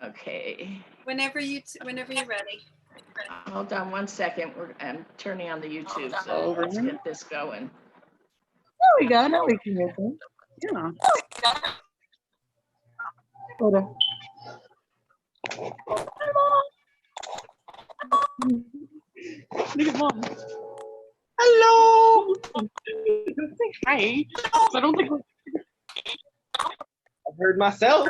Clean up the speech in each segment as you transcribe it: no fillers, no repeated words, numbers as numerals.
Okay. Whenever you're ready. Hold on one second. I'm turning on the YouTube, so let's get this going. There we go. Now we can listen. Yeah. Hold on. Look at mom. Hello. Say hi. I don't think I've heard myself.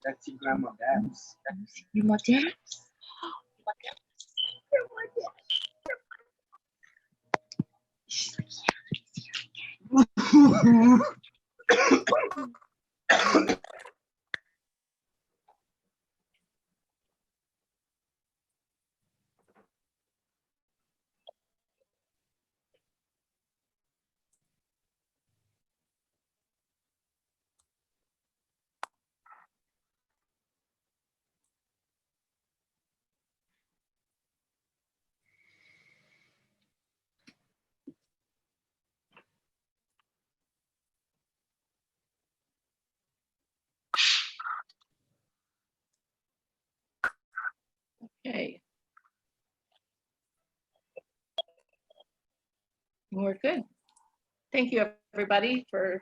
That's your grandma Babs. you my dad. Okay. We're good. Thank you, everybody, for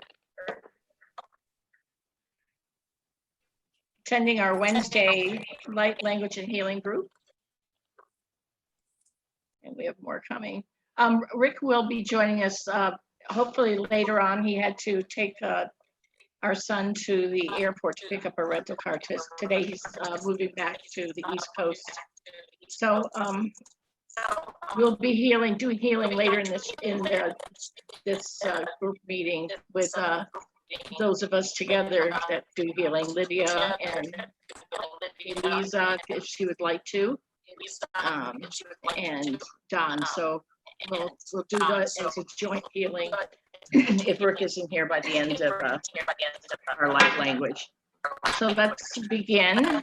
attending our Wednesday Light Language and Healing group. And we have more coming. Rick will be joining us hopefully later on. He had to take our son to the airport to pick up a rental car. Today he's moving back to the East Coast. So we'll be doing healing later in this group meeting with those of us together that do healing, Lydia and Elisa, if she would like to, and Don. So we'll do that as a joint healing if Rick isn't here by the end of our light language. So let's begin.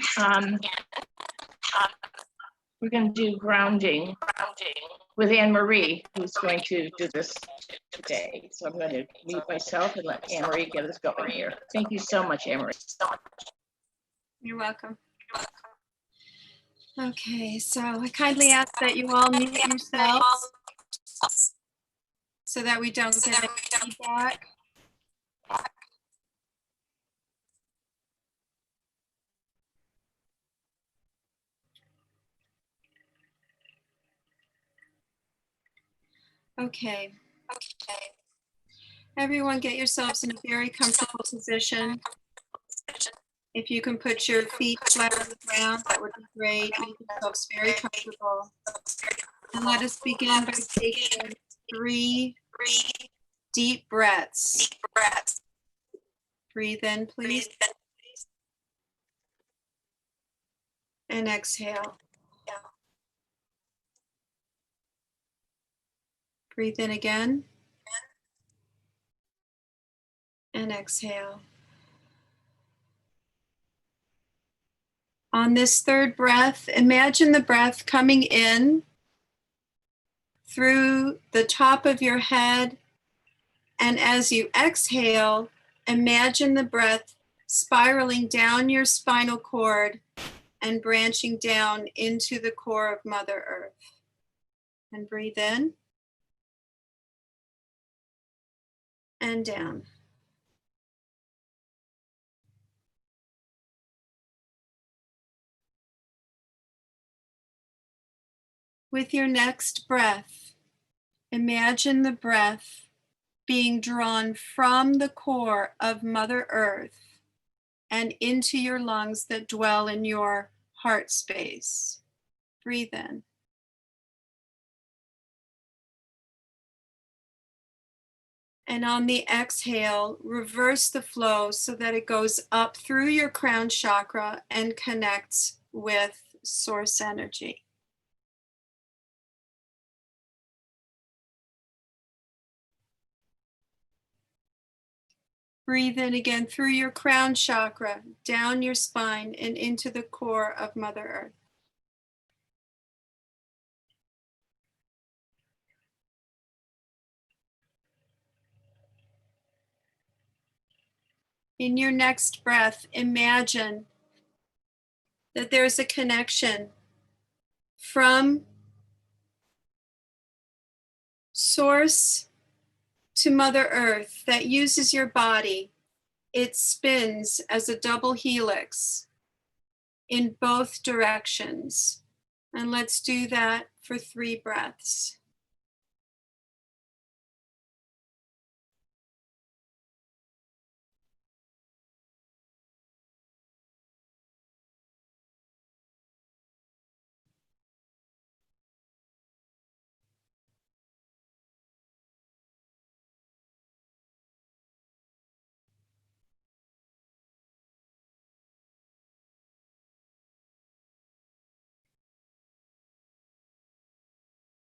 We're going to do grounding with Anne Marie, who's going to do this today. So I'm going to mute myself and let Anne Marie get us going here. Thank you so much, Anne Marie. You're welcome. Okay, so I kindly ask that you all mute yourselves so that we don't get any feedback. Okay. Everyone get yourselves in a very comfortable position. If you can put your feet flat on the ground, that would be great. Make yourselves very comfortable. And let us begin by taking 3 deep breaths. Breathe in, please. And exhale. Breathe in again. And exhale. On this third breath, imagine the breath coming in through the top of your head. And as you exhale, imagine the breath spiraling down your spinal cord and branching down into the core of Mother Earth. And breathe in and down. With your next breath, imagine the breath being drawn from the core of Mother Earth and into your lungs that dwell in your heart space. Breathe in. And on the exhale, reverse the flow so that it goes up through your crown chakra and connects with source energy. Breathe in again through your crown chakra, down your spine and into the core of Mother Earth. In your next breath, imagine that there's a connection from source to Mother Earth that uses your body. It spins as a double helix in both directions. And let's do that for 3 breaths.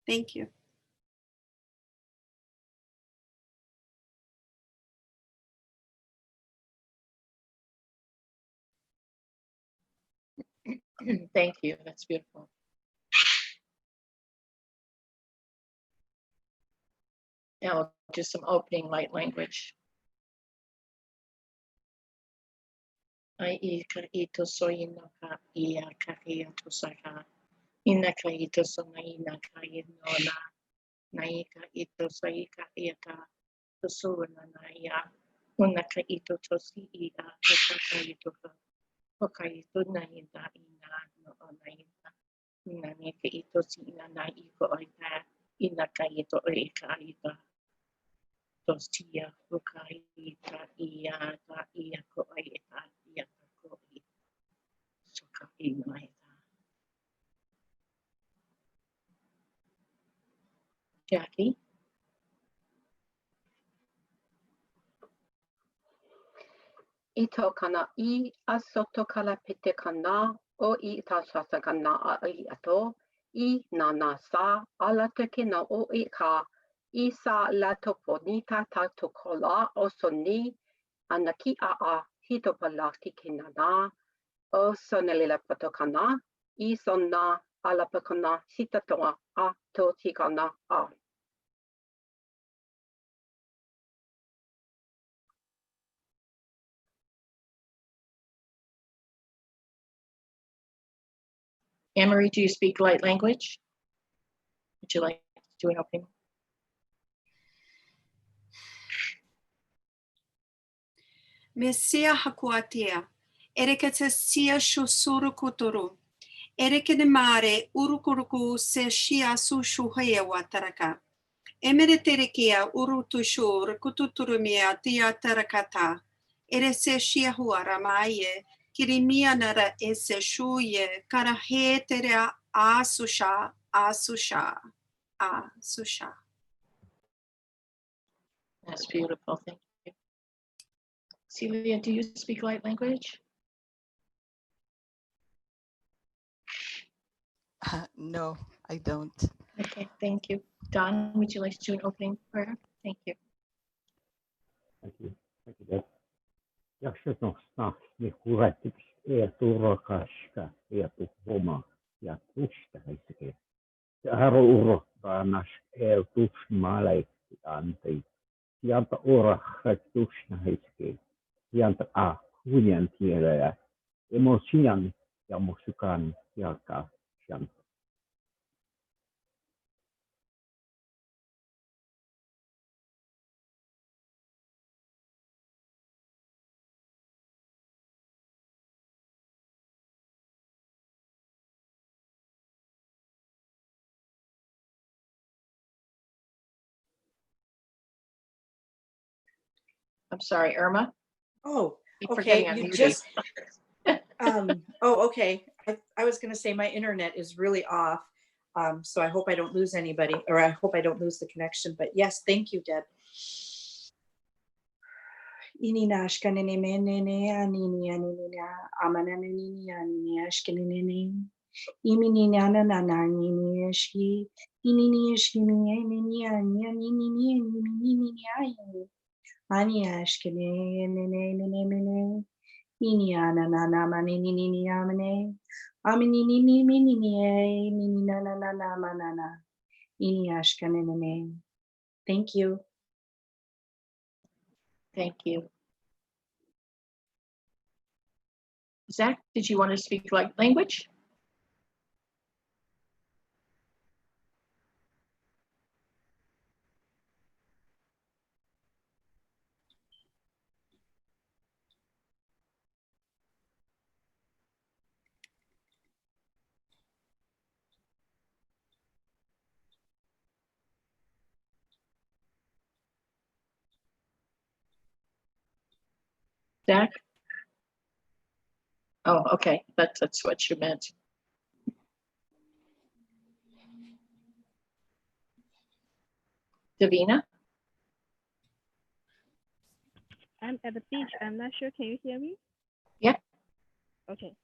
Thank you. Thank you. That's beautiful. Now we'll do some opening light language. Ai I ka ito so ina ka ia ka ia to saka. Ina ka ito so na ina ka ino na. Na I ka ito so I ka ia ka. To so na ia. Una ka ito to si ia ka ka ito ka. O ka ito na ina ina no na ina. Ina ni ka ito si ina na I ko ai ka. Ina ka ito o I ka ita. Tostia ukai ita ia ka ia ko ai ita ia ka ko I suka I no ita. Jackie? Ito kana I asoto kala pete kana o I tasasa kana a I ato I na sa ala teke na o I ka I sa la toponita ta tokola o soni anaki a hito palaki kinana o sonelila patokana I sonna ala pakana sitatoa a to tikana a. Anne-Marie, do you speak light language? Would you like to do an opening? Mesia hakuatia. Erekata sia shusuru kuturu. Erekene mare urukuruku se shia su shuhea wataraka. Emereterekia urutushu rekututurumia tia tarakata. Ere se shia huaramaye. Kirimia nara ese shuye. Karaheterea asusha. That's beautiful. Thank you. Celia, do you speak light language? No, I don't. Okay, thank you. Don, would you like to do an opening prayer? Thank you. Thank you. Thank you, Deb. Jaksonosna ni huretiksi turokashka tuhoma ja tustaisike. Ja haro urokkanas tusmalekki antei. Janta urahret tusnaiske. Janta hujan tielä. Emosian ja musukan jalka janta. I'm sorry, Irma? Oh, Keep okay. forgetting I'm You muted. just, oh, okay. I was going to say my internet is really off. So I hope I don't lose anybody, or I hope I don't lose the connection. But yes, thank you, Deb. Thank you. Thank you. Zach, did you want to speak like language? Zach? Oh, okay, that's what you meant. Davina? I'm at the beach. I'm not sure. Can you hear me? Yeah. Okay.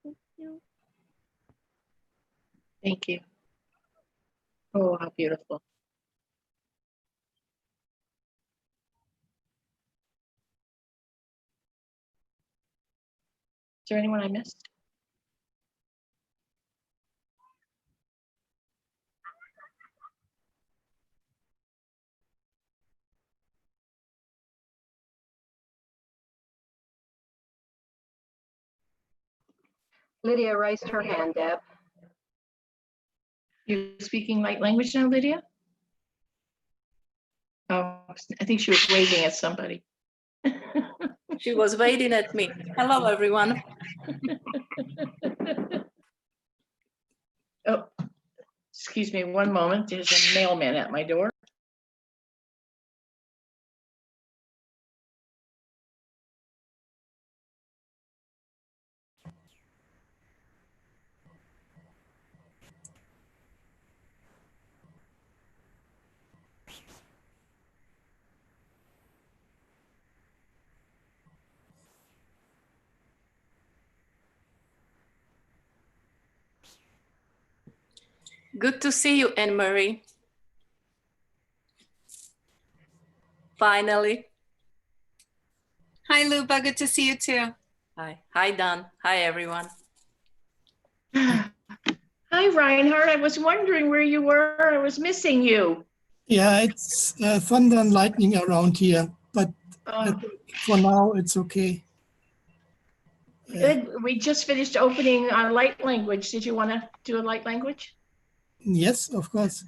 Thank you. Thank you. Oh, how beautiful. Is there anyone I missed? Lydia raised her hand, Deb. You speaking light language now, Lydia? Oh, I think she was waving at somebody. She was waving at me. Hello, everyone. Oh, excuse me one moment. There's a mailman at my door. Good to see you, Anne-Marie. Finally. Hi, Luba. Good to see you too. Hi. Hi, Don. Hi, everyone. Hi, Reinhard. I was wondering where you were. I was missing you. Yeah, it's thunder and lightning around here, but Oh, for now it's okay. good. We just finished opening light language. Did you want to do a light language? Yes, of course.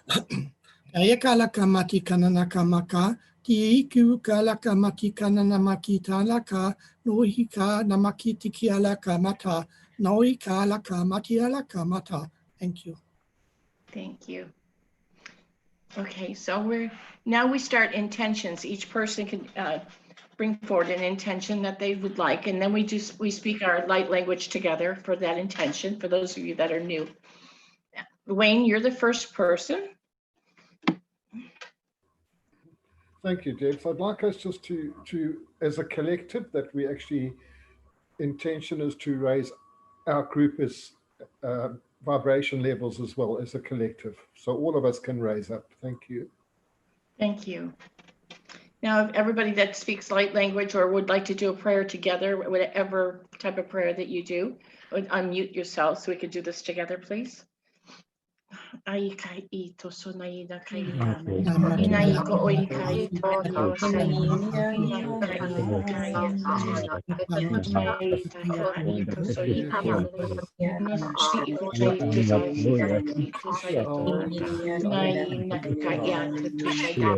Kaya kalaka maki kananaka maka, ki iku kalaka maki kananamaki talaka, nohika namaki tiki alaka mata, noika alaka mati alaka mata. Thank you. Thank you. Okay, so we start intentions. Each person can bring forward an intention that they would like, and then we speak our light language together for that intention, for those of you that are new. Wayne, you're the first person. Thank you, Deb. So I'd like us just to as a collective, that we actually, intention is to raise our group as vibration levels as well as a collective. So all of us can raise up. Thank you. Thank you. Now, if everybody that speaks light language or would like to do a prayer together, whatever type of prayer that you do, would unmute yourself so we could do this together, please. Ai kai I to so nai da kai ka. Inai ko oi kai to to sai. Inai kai I kai e to so sai. Inai kai I to so I kai. Inai shi ko kai to so I to sai to. Inai na kai ya to to sai da.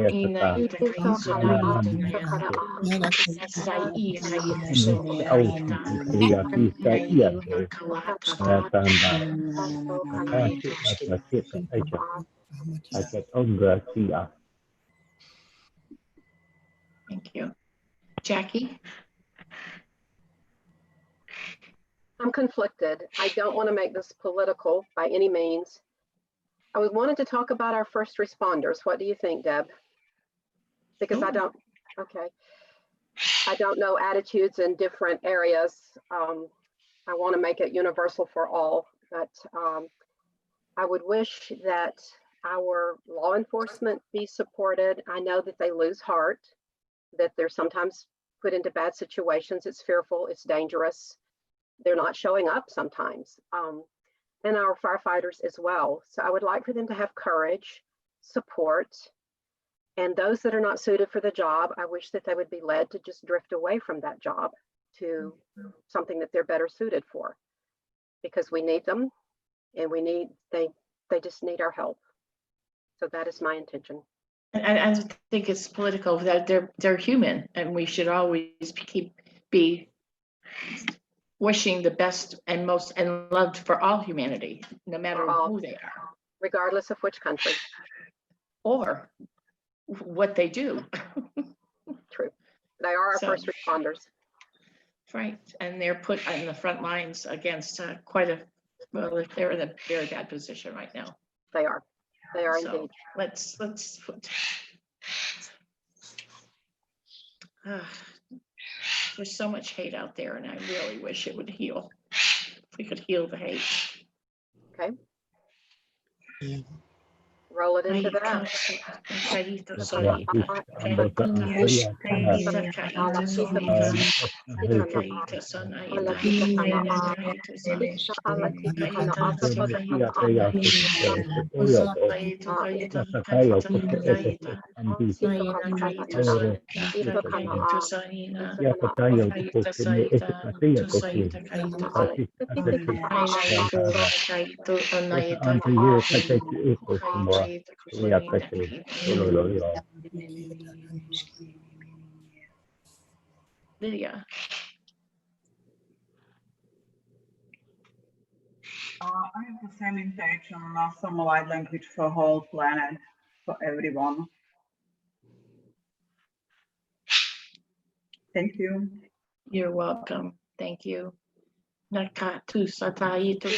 Inai ta kai so nai to ya. Sai I kai to so nai ka. Inai na ka wa ta Thank you. Jackie? I'm conflicted. I don't want to make this political by any means. I wanted to talk about our first responders. What do you think, Deb? Because I don't know attitudes in different areas. I want to make it universal for all. But I would wish that our law enforcement be supported. I know that they lose heart, that they're sometimes put into bad situations. It's fearful, it's dangerous. They're not showing up sometimes. And our firefighters as well. So I would like for them to have courage, support, and those that are not suited for the job, I wish that they would be led to just drift away from that job to something that they're better suited for, because we need them and they just need our help. So that is my intention. And I don't think it's political, that they're human, and we should always be wishing the best and most and loved for all humanity, no matter who they are, regardless of which country or what they do. True. They are our first responders. Right, and they're put on the front lines against well, they're in a very bad position right now. They are So indeed. let's put, there's so much hate out there, and I really wish it would heal. If we could heal the hate. Okay. Roll it into that. Lydia. I have the same intention, Samoan language for whole planet, for everyone. Thank you. You're welcome. Thank you. Nakatu satai to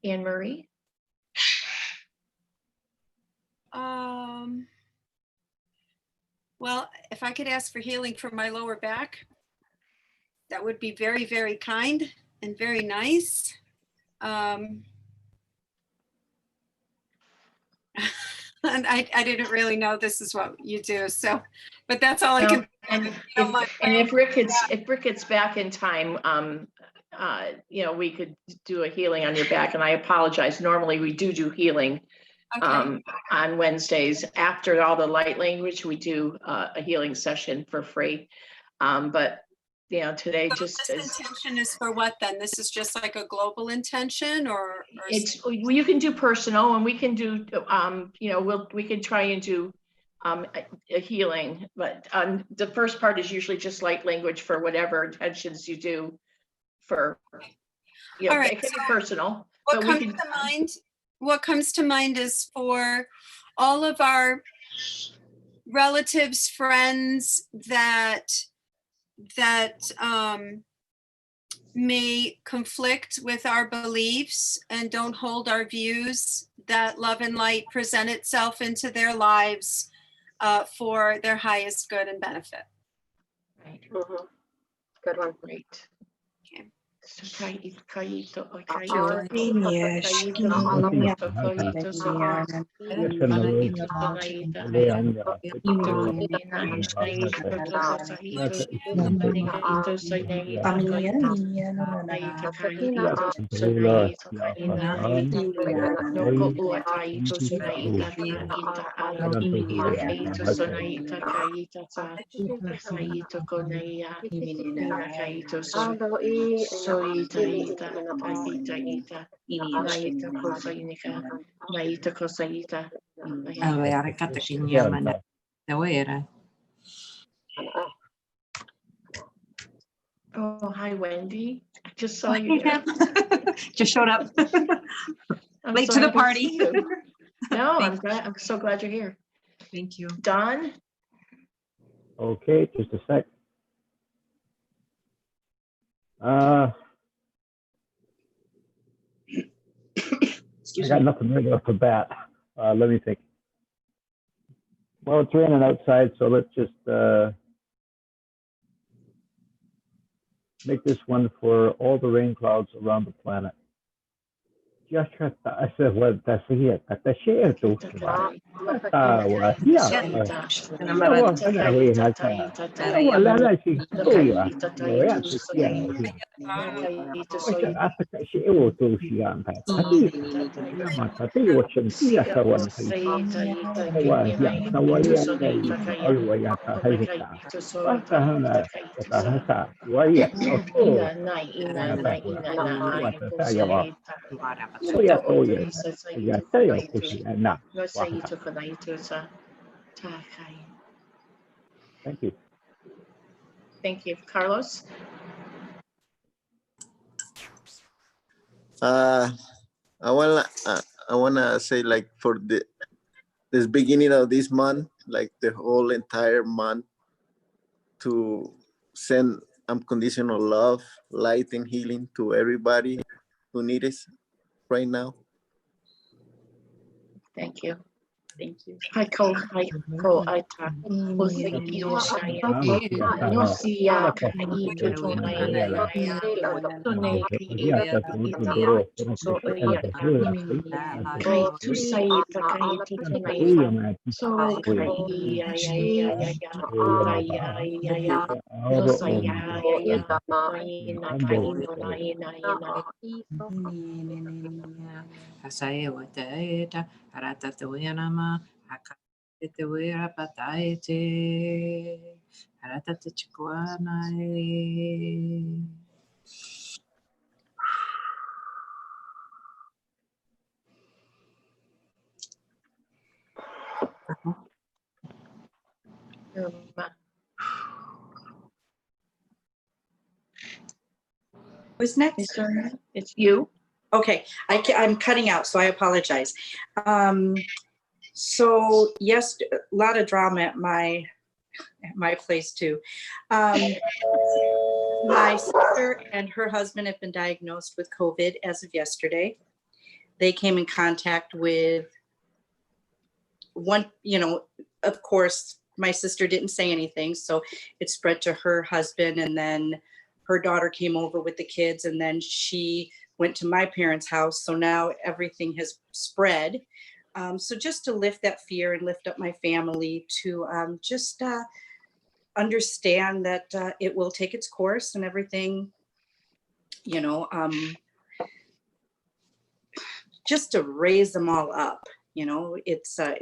Anne Marie. Well, if I could ask for healing for my lower back, that would be very, very kind and very nice. And I didn't really know this is what you do, so, but that's all I can. And if Rick gets back in time, you know, we could do a healing on your back, and I apologize. Normally we do healing on Wednesdays after all the light language. We do a healing session for free, but you know, today So just this intention is for what then? This is just like a global intention, or it's, you can do personal, and we can do you know, we can try and do a healing, but the first part is usually just light language for whatever intentions you do for, you know, All right, it can be so personal. What but comes we can, to mind? What comes to mind is for all of our relatives, friends that may conflict with our beliefs and don't hold our views, that love and light present itself into their lives for their highest good and benefit. right. Good one. Great. Okay. Oh, hi, Wendy. I just saw you there. Just showed up. I'm Late so to the happy party. see you. No, Thank I'm so glad you're here. Thank you. Don? Okay, just a sec. I got nothing right off the bat. Let me think. Well, it's raining outside, so let's just make this one for all the rain clouds around the planet. Thank you. Thank you. Carlos? I wanna say, like, for this beginning of this month, like the whole entire month, to send unconditional love, light, and healing to everybody who needs it right now. Thank you. Thank you. Hi, Ko. Hi, Ko. Aita. Oseki Oshaya. Yosia Kai Tutonai. Tone So Kai Tusai Takai Tutonai. So Kai Hasaya wataeta, haratatuyanama, hakatewera pataete, haratatuchikuana. Who's next? It's you. Okay, I'm cutting out, so I apologize. So yes, a lot of drama at my place too. My sister and her husband have been diagnosed with COVID as of yesterday. They came in contact with one, of course, my sister didn't say anything, so it spread to her husband, and then her daughter came over with the kids, and then she went to my parents' house. So now everything has spread. So just to lift that fear and lift up my family to just understand that it will take its course and everything, just to raise them all up. It's a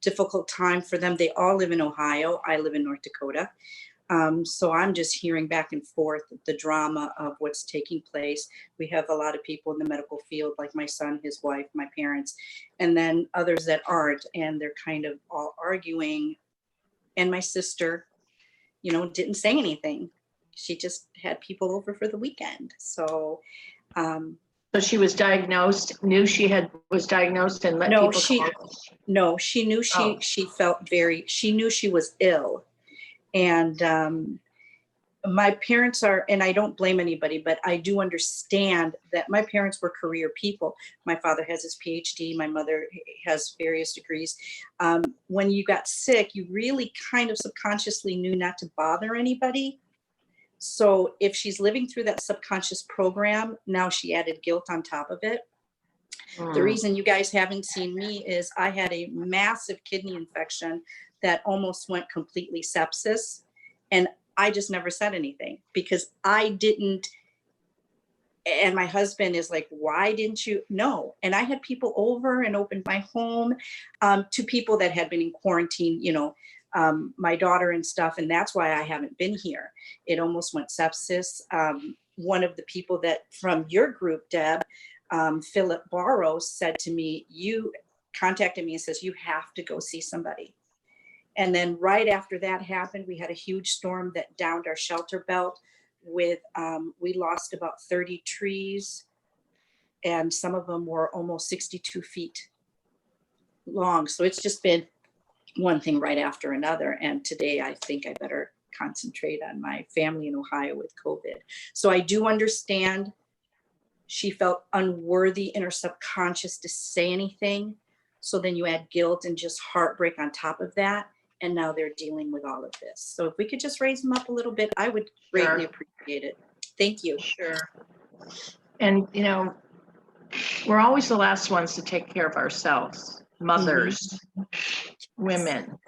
difficult time for them. They all live in Ohio. I live in North Dakota. So I'm just hearing back and forth the drama of what's taking place. We have a lot of people in the medical field, like my son, his wife, my parents, and then others that aren't, and they're kind of all arguing. And my sister, didn't say anything. She just had people over for the weekend. So so she was diagnosed, knew she was diagnosed and let people No, she knew she felt she knew she was ill. And my parents are, and I don't blame anybody, but I do understand that my parents were career people. My father has his PhD. My mother has various degrees. When you got sick, you really kind of subconsciously knew not to bother anybody. So if she's living through that subconscious program, now she added guilt on top of it. The reason you guys haven't seen me is I had a massive kidney infection that almost went completely sepsis. And I just never said anything because I didn't. And my husband is like, why didn't you? No. And I had people over and opened my home to people that had been in quarantine, my daughter and stuff. And that's why I haven't been here. It almost went sepsis. One of the people that from your group, Deb, Philip Barrows, said to me, you contacted me and says, you have to go see somebody. And then right after that happened, we had a huge storm that downed our shelter belt with, we lost about 30 trees, and some of them were almost 62 feet long. So it's just been one thing right after another. And today I think I better concentrate on my family in Ohio with COVID. So I do understand she felt unworthy in her subconscious to say anything. So then you add guilt and just heartbreak on top of that. And now they're dealing with all of this. So if we could just raise them up a little bit, I would greatly appreciate it. Thank you. Sure. And, you know, we're always the last ones to take care of ourselves, mothers, women.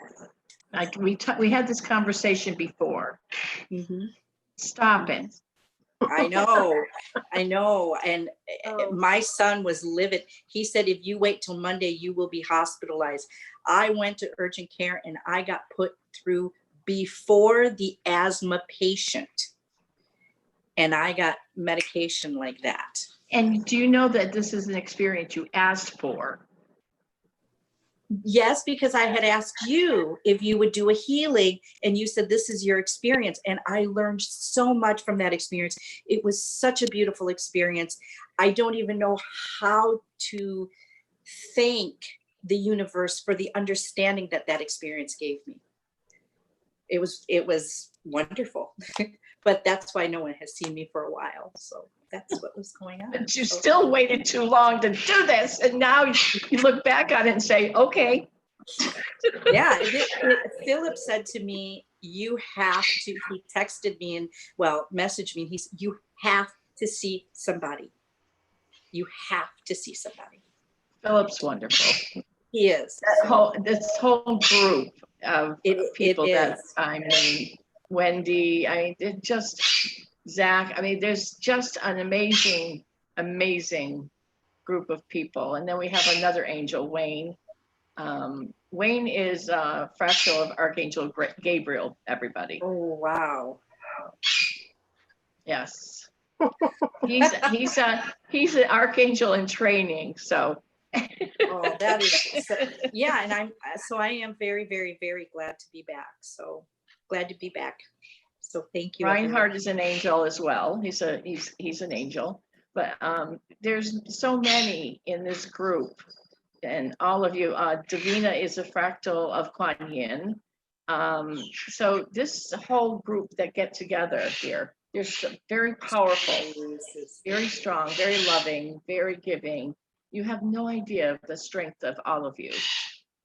Like we had this conversation before. Stop it. I know. And my son was livid. He said, if you wait till Monday, you will be hospitalized. I went to urgent care and I got put through before the asthma patient. And I got medication like that. And do you know that this is an experience you asked for? Yes, because I had asked you if you would do a healing and you said this is your experience. And I learned so much from that experience. It was such a beautiful experience. I don't even know how to thank the universe for the understanding that that experience gave me. It was wonderful. But that's why no one has seen me for a while. So that's what was going on. But you still waited too long to do this. And now you look back on it and say, okay. Yeah, Philip said to me, you have to, he texted me and, well, messaged me. You have to see somebody. You have to see somebody. Philip's wonderful. He is. This whole group of people that, I mean, Wendy, I mean, Zach, I mean, there's just an amazing group of people. And then we have another angel, Wayne. Wayne is a fractal of Archangel Gabriel, everybody. Oh, wow. Yes. He's an archangel in training, so. Oh, that is, yeah, and I am very, very, very glad to be back. So glad to be back. So thank you. Reinhardt is an angel as well. He's an angel, but there's so many in this group, and all of you. Davina is a fractal of Kuan Yin. So this whole group that get together here, they're very powerful, very strong, very loving, very giving. You have no idea of the strength of all of you,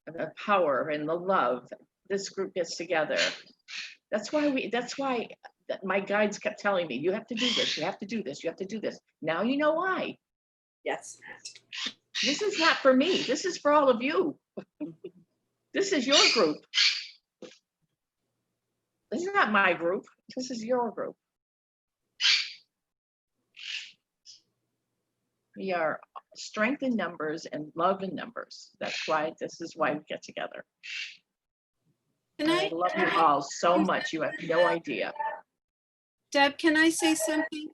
the power and the love. This group gets together. That's why my guides kept telling me, you have to do this, you have to do this, you have to do this. Now you know why. Yes. This is not for me. This is for all of you. This is your group. This is not my group. This is your group. We are strength in numbers and love in numbers. That's why this is why we get together. Can I love you all so much. You have no idea. Deb, can I say something?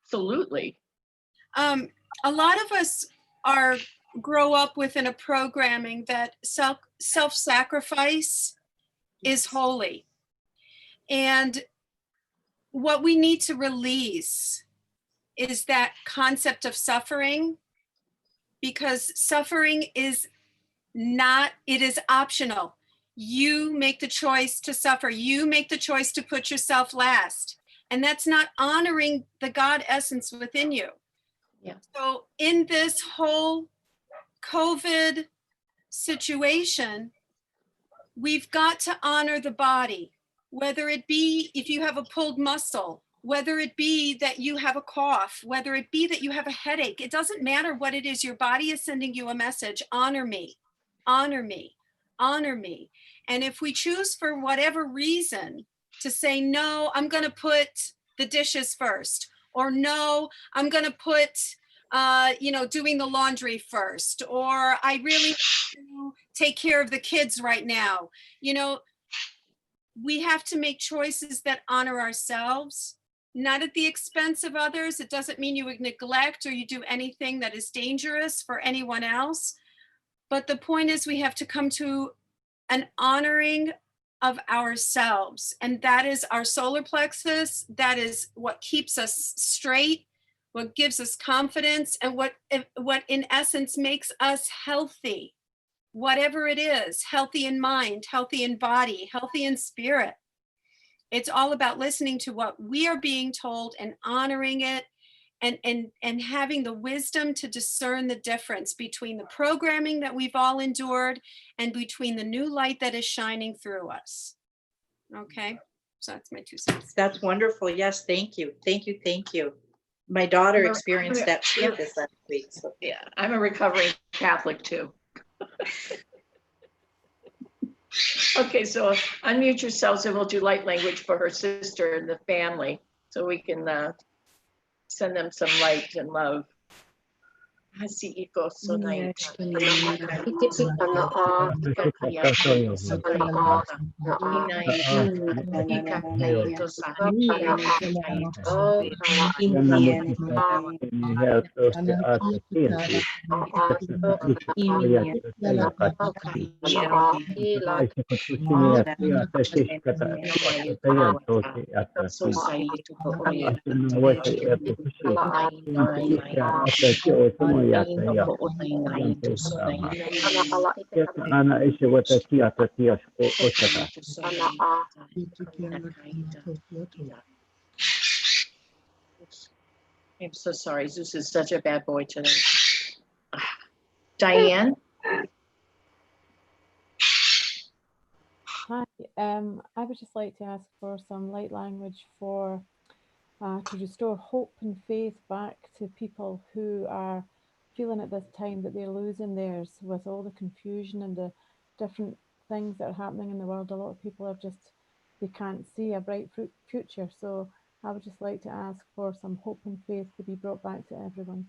Absolutely. A lot of us grow up within a programming that self-sacrifice is holy. And what we need to release is that concept of suffering, because suffering is not, it is optional. You make the choice to suffer. You make the choice to put yourself last. And that's not honoring the God essence within you. Yeah. So in this whole COVID situation, we've got to honor the body, whether it be if you have a pulled muscle, whether it be that you have a cough, whether it be that you have a headache. It doesn't matter what it is. Your body is sending you a message. Honor me, honor me, honor me. And if we choose for whatever reason to say, no, I'm going to put the dishes first, or no, I'm going to put, doing the laundry first, or I really need to take care of the kids right now. We have to make choices that honor ourselves, not at the expense of others. It doesn't mean you neglect or you do anything that is dangerous for anyone else. But the point is, we have to come to an honoring of ourselves. And that is our solar plexus. That is what keeps us straight, what gives us confidence, and what in essence makes us healthy. Whatever it is, healthy in mind, healthy in body, healthy in spirit. It's all about listening to what we are being told and honoring it, and having the wisdom to discern the difference between the programming that we've all endured and between the new light that is shining through us. Okay, so that's my 2 cents. That's wonderful. Yes, thank you. Thank you. Thank you. My daughter experienced that too this last week. So. Yeah, I'm a recovering Catholic too. Okay, so unmute yourselves and we'll do light language for her sister and the family so we can send them some light and love. I'm so sorry. Zeus is such a bad boy today. Diane? Hi, I would just like to ask for some light language for to restore hope and faith back to people who are feeling at this time that they're losing theirs with all the confusion and the different things that are happening in the world. A lot of people are just, they can't see a bright future. So I would just like to ask for some hope and faith to be brought back to everyone.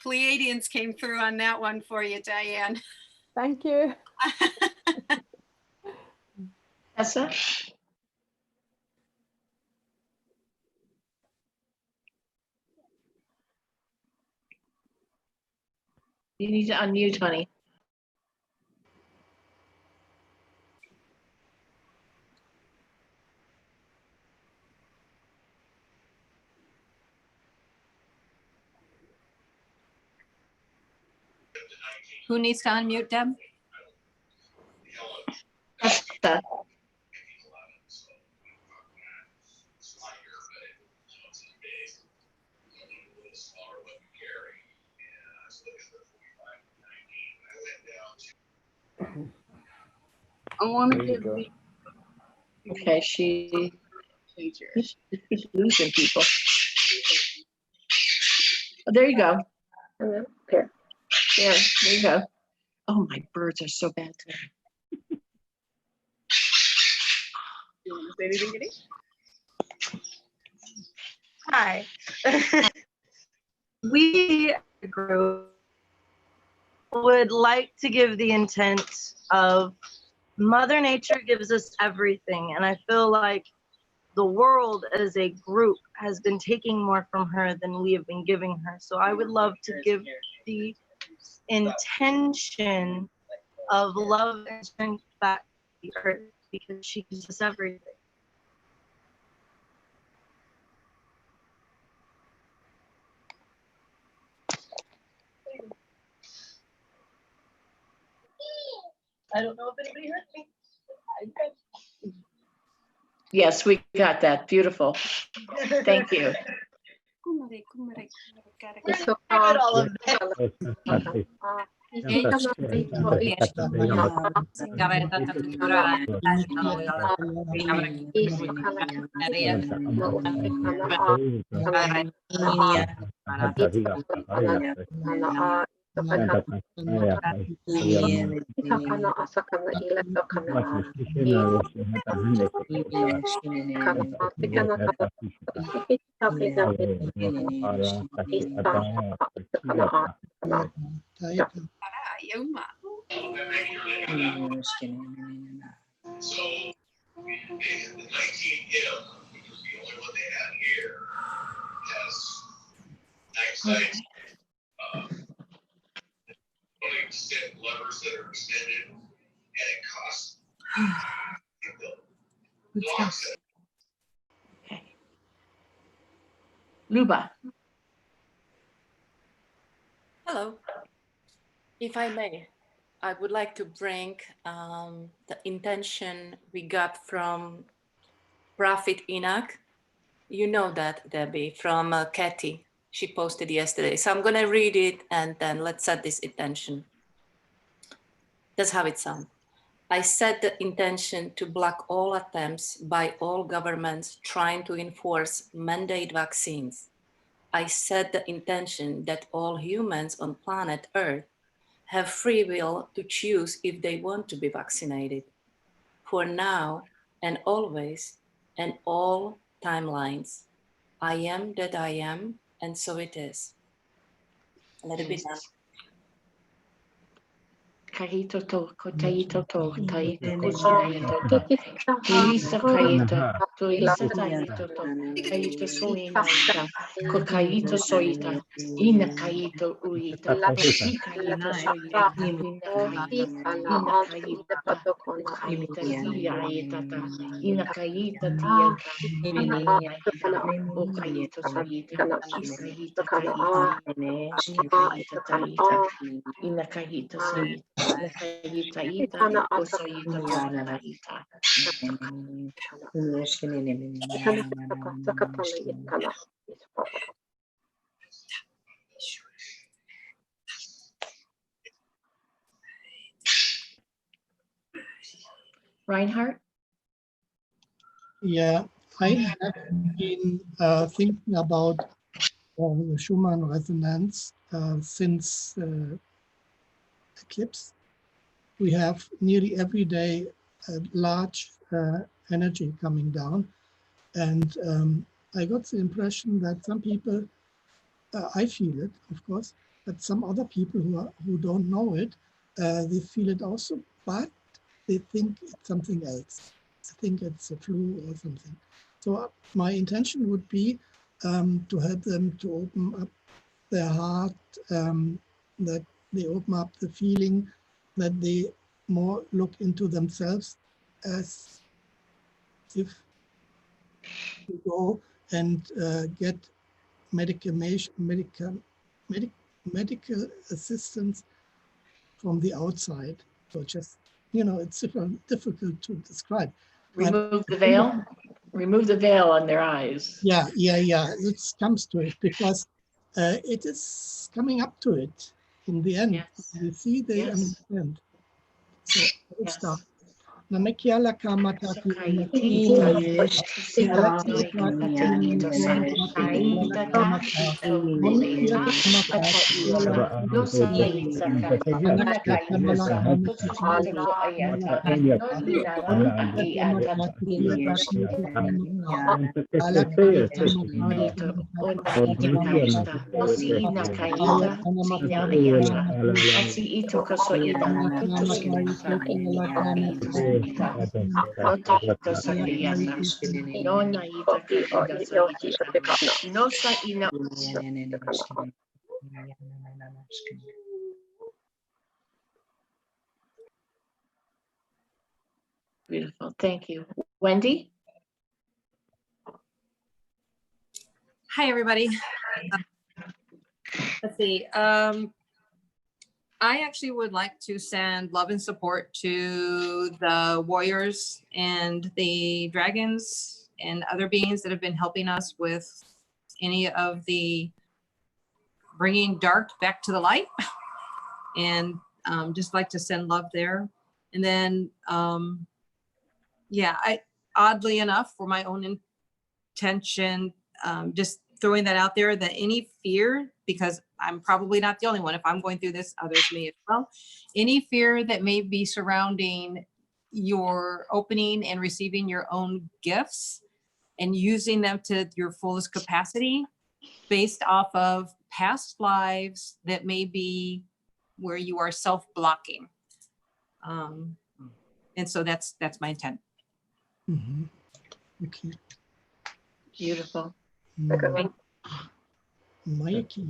Pleiadians came through on that one for you, Diane. Thank you. Tessa? You need to unmute, honey. Who needs to unmute, Deb? Tessa. I want to There you give go. the Okay, she keeps losing people. Oh, there you go. Here. Yeah, there you go. Oh, my birds are so bad today. You want to say anything, Kitty? Hi. We, as a group, would like to give the intent of Mother Nature gives us everything. And I feel like the world as a group has been taking more from her than we have been giving her. So I would love to give the intention of love and strength back to the earth because she gives us everything. I don't know if anybody heard me. Yes, we got that. Beautiful. Thank you. Itakana asakana ilekana levers that are extended and it costs. Luba. Hello. If I may, I would like to bring the intention we got from Prophet Enoch. You know that, Debbie, from Kathy. She posted yesterday. So I'm going to read it and then let's set this intention. That's how it sounds. I set the intention to block all attempts by all governments trying to enforce mandate vaccines. I set the intention that all humans on planet Earth have free will to choose if they want to be vaccinated. For now and always and all timelines, I am that I am, and so it is. Let it be done. Kahito to, kotaito to, taito kosinaito to, tuisa kaito, tuisa taito to, kaito soinaita, kokaito soita, ina kaito uita, shi kaito soita, ina kaita, kaita tiaita ta, ina kaita tiaka, ina kaita, o kaito soita, shi kaita kaita, shi kaita taita, ina kaita soita. Nakayita ita, osoyita ita. Reinhardt? Yeah, I have been thinking about the Schumann resonance since eclipse. We have nearly every day a large energy coming down. And I got the impression that some people, I feel it, of course, but some other people who don't know it, they feel it also, but they think it's something else. I think it's a flu or something. So my intention would be to help them to open up their heart, that they open up the feeling, that they more look into themselves as if you go and get medical assistance from the outside. So just, you know, it's difficult to describe. Remove the veil? Remove the veil on their eyes. Yeah. It comes to it because it is coming up to it in the end. Yes. You see, they Yes. understand. So let's Yes. start. Namakiala kamata no tahito sakiyata, no naita kahida sakiyata, no saina. Beautiful, thank you. Wendy? Hi, everybody. Let's see. I actually would like to send love and support to the warriors and the dragons and other beings that have been helping us with any of the bringing dark back to the light and just like to send love there. And then, yeah, oddly enough, for my own intention, just throwing that out there, that any fear, because I'm probably not the only one, if I'm going through this, others may as well, any fear that may be surrounding your opening and receiving your own gifts and using them to your fullest capacity based off of past lives that may be where you are self-blocking. And so that's my intent. Okay. Beautiful. Mikey.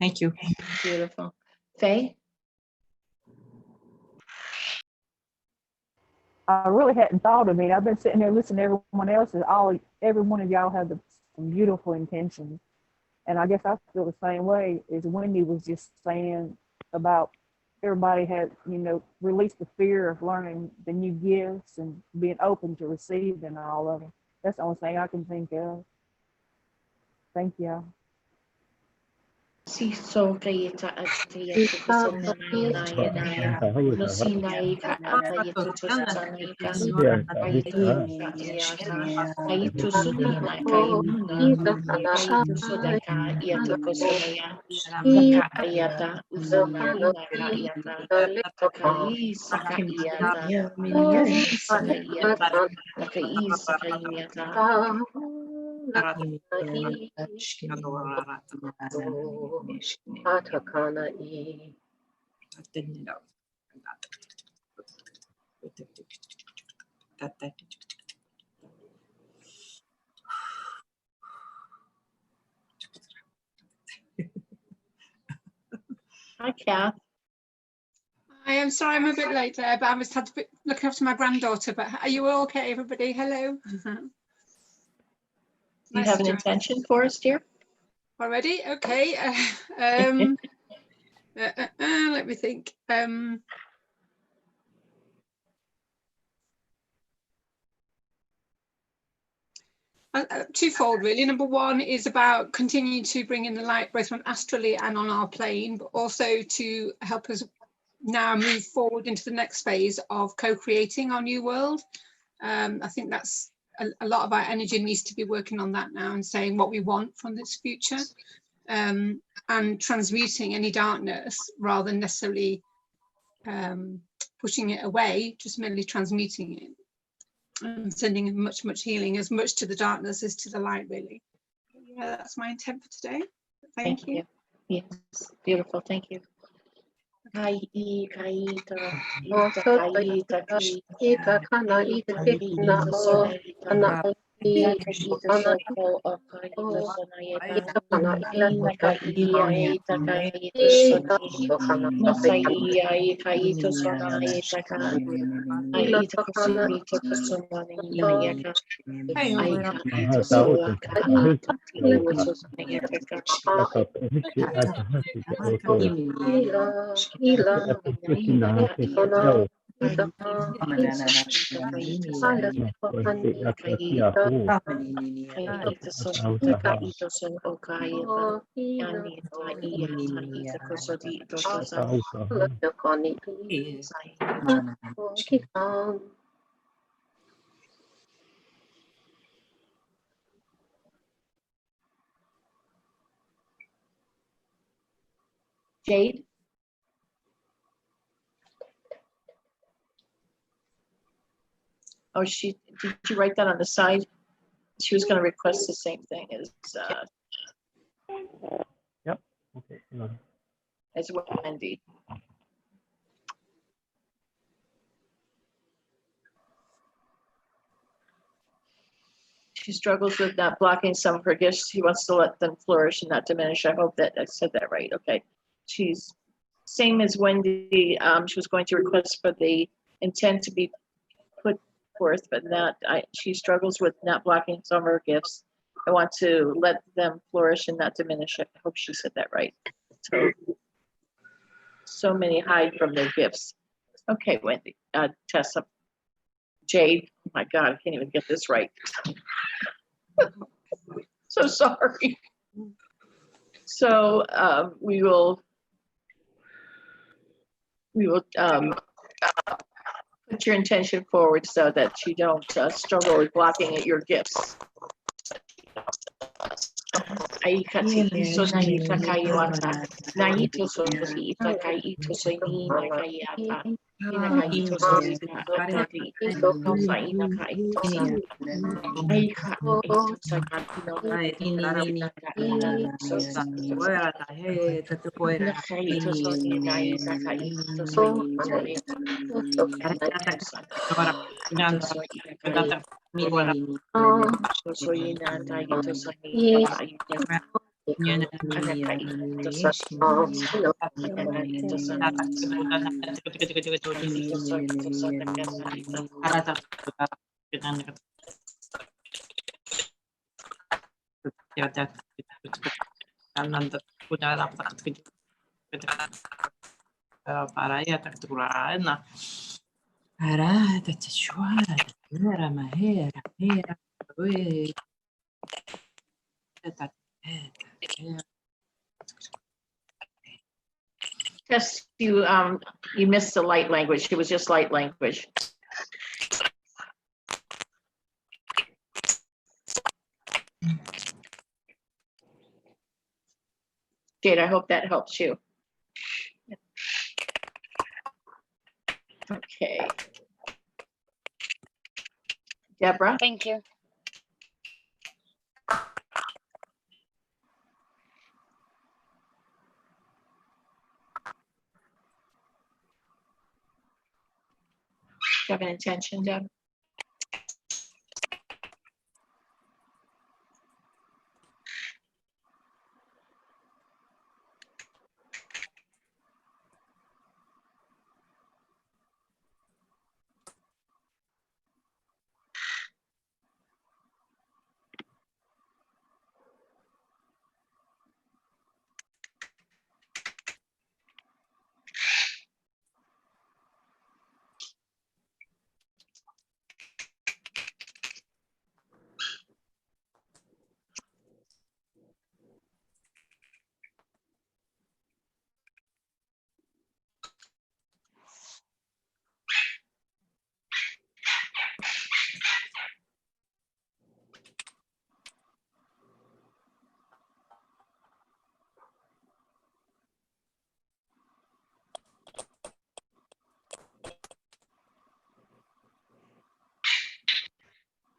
Thank you. Beautiful. Faye? I really hadn't thought of it. I've been sitting there listening to everyone else. Every one of y'all have the beautiful intentions. And I guess I feel the same way as Wendy was just saying about everybody had, released the fear of learning the new gifts and being open to receiving all of them. That's the only thing I can think of. Thank y'all. Siso kayeta at kayeta kasana naya no sinai ka kayeta to sanai ka kayeta sunina kayuna kayeta sodaka yata kosanaya ka ayata uzana ka ayata kayisa kayata sanayata kayisa kayata Atakana i. Hi, Kath. I am sorry I'm a bit late there, but I just had to look after my granddaughter. But are you all okay, everybody? Hello. You have an intention for us, dear? Already? Okay. Let me think. Twofold, really. Number one is about continuing to bring in the light both on astrally and on our plane, but also to help us now move forward into the next phase of co-creating our new world. I think that's a lot of our energy needs to be working on that now and saying what we want from this future, and transmuting any darkness rather than necessarily pushing it away, just merely transmuting it and sending much healing, as much to the darkness as to the light, really. Yeah, that's my intent for today. Thank you. Yes, beautiful. Thank you. Kai kaita Kaita ita kana ita kikna o ana i ana o kaita sonayeta ita kana ita kaita kaita sonayeta masai kaita sonayeta kaita kusimita kusonayeta aika kaita sonayeta Jade? Oh, did you write that on the side? She was going to request the same thing Yep. Okay. Hang on. as Wendy. She struggles with not blocking some of her gifts. She wants to let them flourish and not diminish. I hope that I said that right. Okay. She's same as Wendy. She was going to request for the intent to be put forth, but not. She struggles with not blocking some of her gifts. I want to let them flourish and not diminish. I hope she said that right. So many hide from their gifts. Okay, Wendy. Tessa. Jade. Oh my God, I can't even get this right. So sorry. So we will put your intention forward so that you don't struggle with blocking at your gifts. Tess, you missed the light language. It was just light language. Jade, I hope that helps you. Okay. Deborah? Thank you. Do you have an intention, Deb?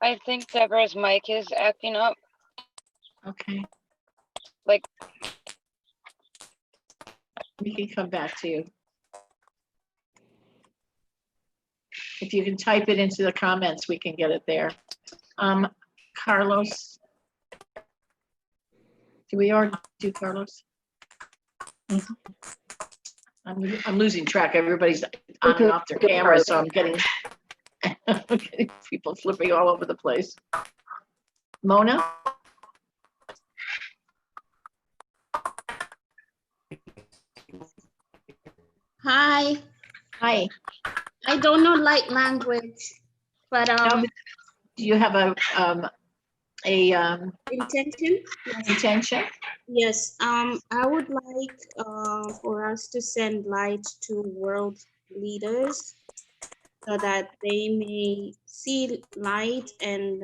I think Deborah's mic is acting up. Okay. Like, we can come back to you. If you can type it into the comments, we can get it there. Carlos. Do we already do Carlos? I'm losing track. Everybody's on and off their camera, so I'm getting people flipping all over the place. Mona? Hi. Hi. I don't know light language, but Do you have a intention? Yes. Intention? Yes. I would like for us to send light to world leaders so that they may see light and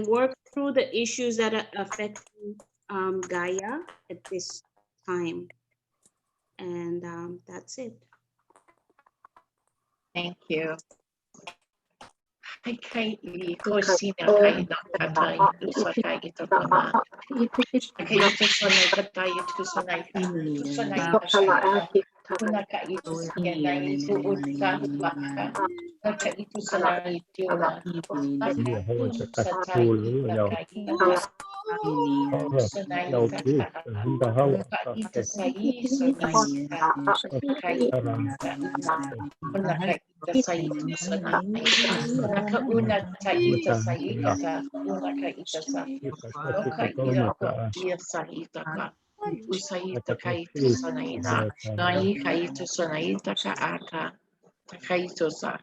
work through the issues that are affecting Gaia at this time. And that's it. Thank you. Hai kai I kosina kai na katai usakai itakuna. Kai itusanai katai itusanai itusanai katai. Una kai itusanai itu uta laka. Naka itusanai tiuna. Iya, hawa sa Satai katul, yaw. kai itusanai Yaw ki, hinda hawa sa kai ke. itusai sunai kai una kai itasai itusanai. Naka una ta ita sa ita ka una ka ita sa oka ira ko ia sa ita ka usa ita ka ita sa na ita na i ka ita sa na ita ka aka ta ka ita sa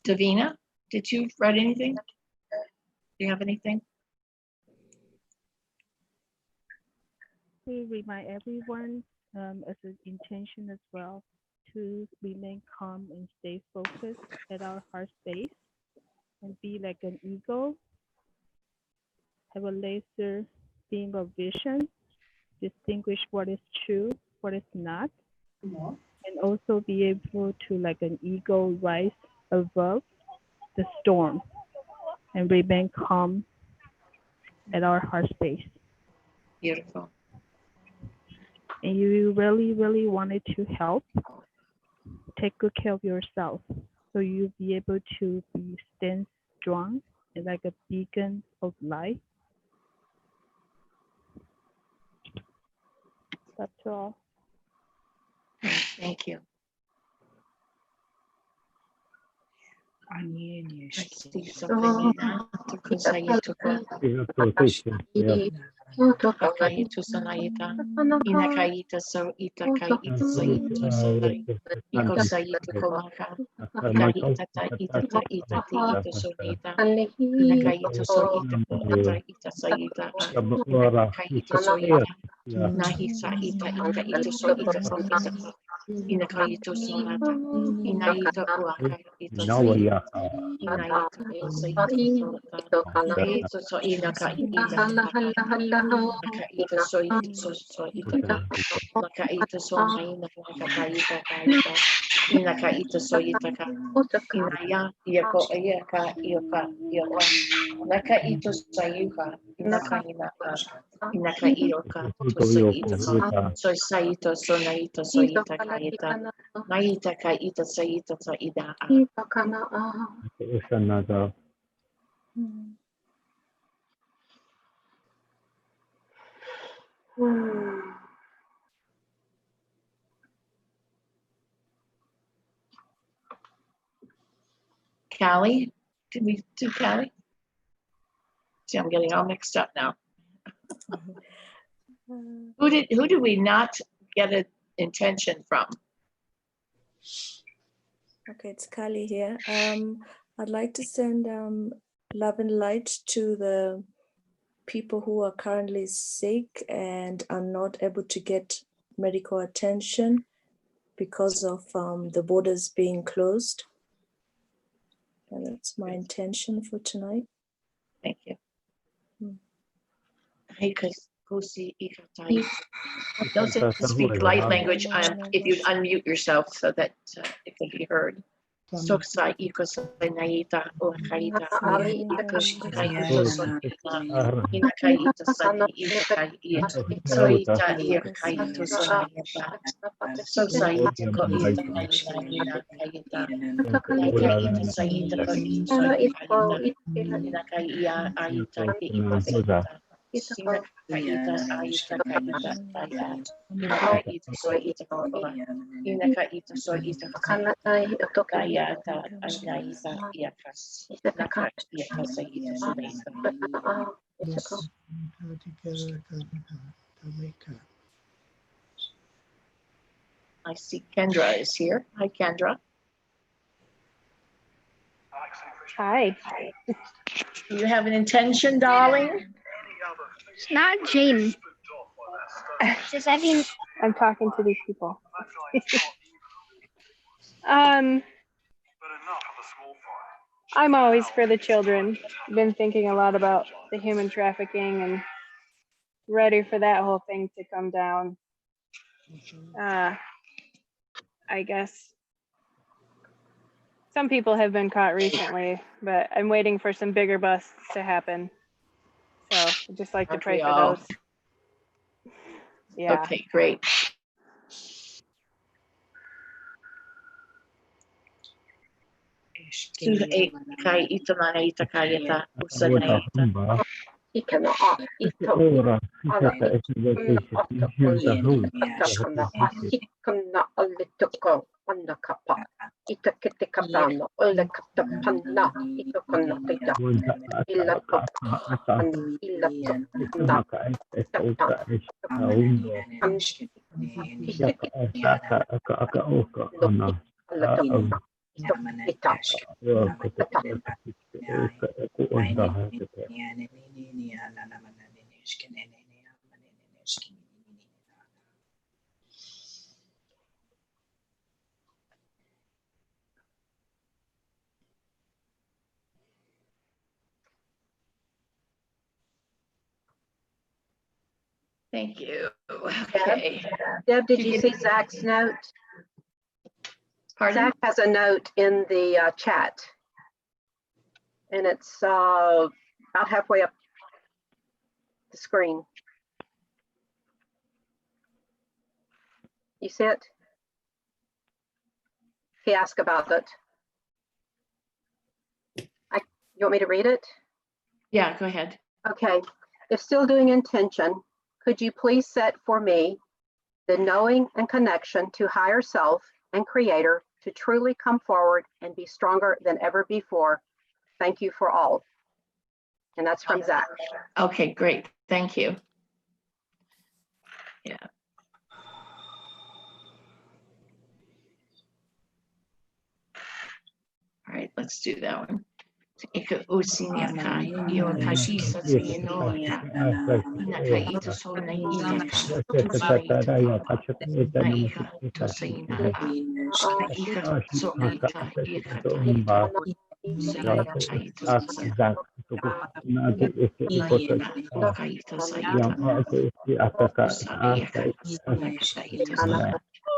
Davina, did you write anything? Do you have anything? We remind everyone as an intention as well to remain calm and stay focused at our heart space and be like an eagle. Have a laser beam of vision, distinguish what is true, what is not, and also be able to, like an eagle, rise above the storm and remain calm at our heart space. Beautiful. And you really, really wanted to help, take good care of yourself so you'll be able to stand strong and like a beacon of light. That's all. Thank you. I see something to kusayito ko. Kakaito sanaita. Inakaita so itakaita sayito sanay. Iko sayito ko maka. Kaita ta ita ta ita ti ito sonita. Inakaito so ita ko ita ita sayita. Inakaito so ita. Nahi sa ita ita ito so ita so ita ko. Inakaito sonata. Inaita uaka ito sayita. Inaita ko sayito sonata. Ito so inaka ita. Maka ito so ito so ito ka. Maka ito so may nakakaita kaita. Inaka ito so ito ka. Inaya iyako iyaka iyoka iyoka. Naka ito sa iyuka. Inaka inaka. Inaka iyoka. To so ito so sa ito so na ito so ito kaita. Na ito ka ito sa ito sa ida. Ito ka na Isa na daw. Callie, did we do Callie? See, I'm getting all mixed up now. Who did we not get an intention from? Okay, it's Kali here. I'd like to send love and light to the people who are currently sick and are not able to get medical attention because of the borders being closed. And that's my intention for tonight. Thank you. Those that speak light language, if you unmute yourself so that it can be heard. Soksa ikosanayita o kaita ikoshikaita sonita inakaita sanita soita ikaito sonayita sosaita ko ina kaita nakaita saita ko ina inakaiya aita ita Inakaita aita kaita aya. Inakaita so ita kola. Inakaita so ita kaya ta anaita iakas. Naka iakasa ita so I see Kendra is here. Hi, Kendra. Hi. Do you have an intention, darling? It's not Jane. Just I'm talking to these people. I'm always for the children. Been thinking a lot about the human trafficking and ready for that whole thing to come down. I guess some people have been caught recently, but I'm waiting for some bigger busts to happen. So I'd just like to Aren't pray we for all? those. Yeah. Okay, great. Kai ita mana ita kayata usana ita. Ikana a ito Ora, ala hita kana asikana alituko anda kapa ita kete kapana ole kata panna ito kana tita illa illa Thank you. Okay. Deb, did you see Zach's note? Pardon? Zach has a note in the chat. And it's about halfway up the screen. You see it? He asked about it. You want me to read it? Yeah, go ahead. Okay. If still doing intention, could you please set for me the knowing and connection to higher self and creator to truly come forward and be stronger than ever before? Thank you for all. And that's from Zach. Okay, great. Thank you. Yeah. All right, let's do that one. Ika usinia ka io tajisa no ka ina ka ito so na ika ka to so ika na ika to so ina ka ika so ika ika ta ika so ika ka ito so na ka ito so ika sa ika so na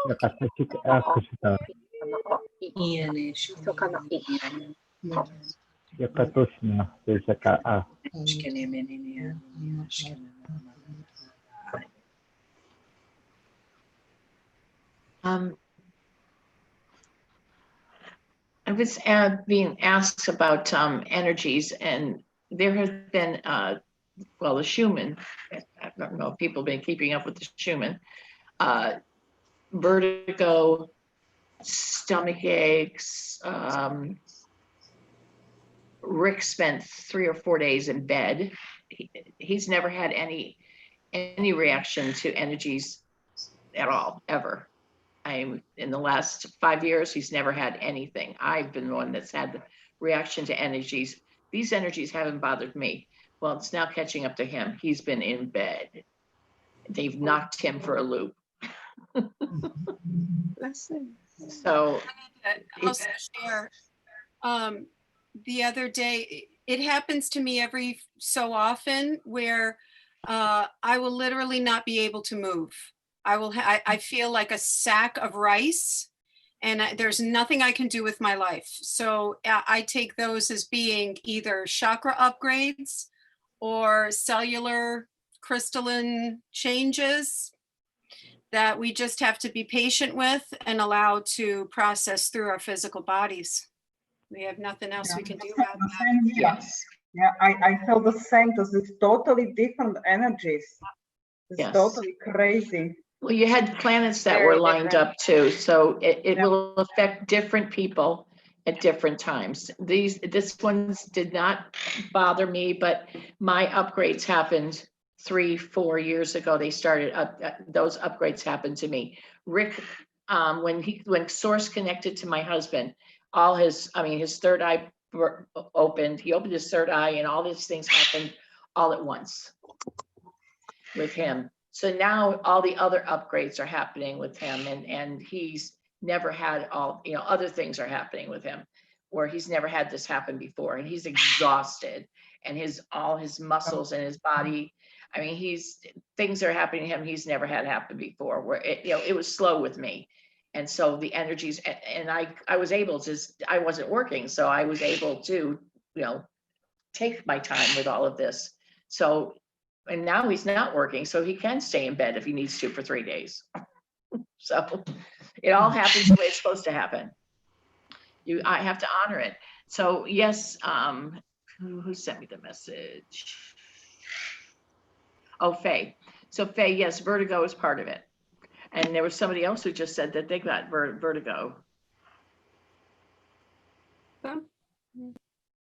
ka ito so Yakatoshna, Shaka. I was being asked about energies, and there has been, well, the Schumann, I don't know if people have been keeping up with the Schumann, vertigo, stomach aches. Rick spent 3 or 4 days in bed. He's never had any reaction to energies at all, ever. In the last 5 years, he's never had anything. I've been the one that's had the reaction to energies. These energies haven't bothered me. Well, it's now catching up to him. He's been in bed. They've knocked him for a loop. So I'll also share. The other day, it happens to me every so often where I will literally not be able to move. I feel like a sack of rice, and there's nothing I can do with my life. So I take those as being either chakra upgrades or cellular crystalline changes that we just have to be patient with and allow to process through our physical bodies. We have nothing else we can do about that. Yes. Yeah, I felt the same because it's totally different energies. It's Yes. totally crazy. Well, you had planets that Very were lined different. up too, so it will affect different people at different times. This ones did not bother me, but my upgrades happened 3-4 years ago. They started up, those upgrades happened to me. Rick, when Source connected to my husband, his third eye opened. He opened his third eye, and all these things happened all at once with him. So now all the other upgrades are happening with him, and he's never had all, other things are happening with him where he's never had this happen before, and he's exhausted, and all his muscles and his body, I mean, things are happening to him he's never had happen before, where it was slow with me. And so the energies, and I was able to, I wasn't working, so I was able to, take my time with all of this. So, and now he's not working, so he can stay in bed if he needs to for 3 days. So it all happens the way it's supposed to happen. I have to honor it. So yes, who sent me the message? Oh, Faye. So Faye, yes, vertigo is part of it. And there was somebody else who just said that they got vertigo.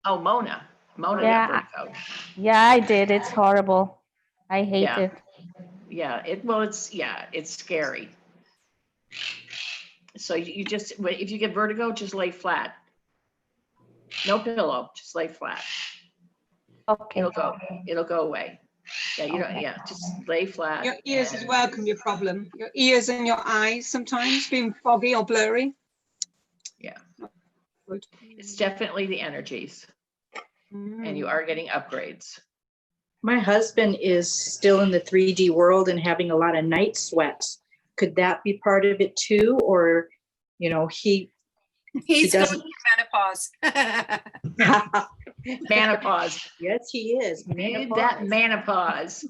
Oh, Mona. Mona got vertigo. Yeah, I did. It's horrible. I hate it. Yeah, it's scary. So you just, if you get vertigo, just lay flat. No pillow, just lay flat. Okay. It'll go away. Yeah, you don't, just lay flat. Your ears as well can be a problem. Your ears and your eyes sometimes being foggy or blurry. Yeah. It's definitely the energies. And you are getting upgrades. My husband is still in the 3D world and having a lot of night sweats. Could that be part of it too? Or, he's going through menopause. Menopause. Yes, he is. Need that menopause.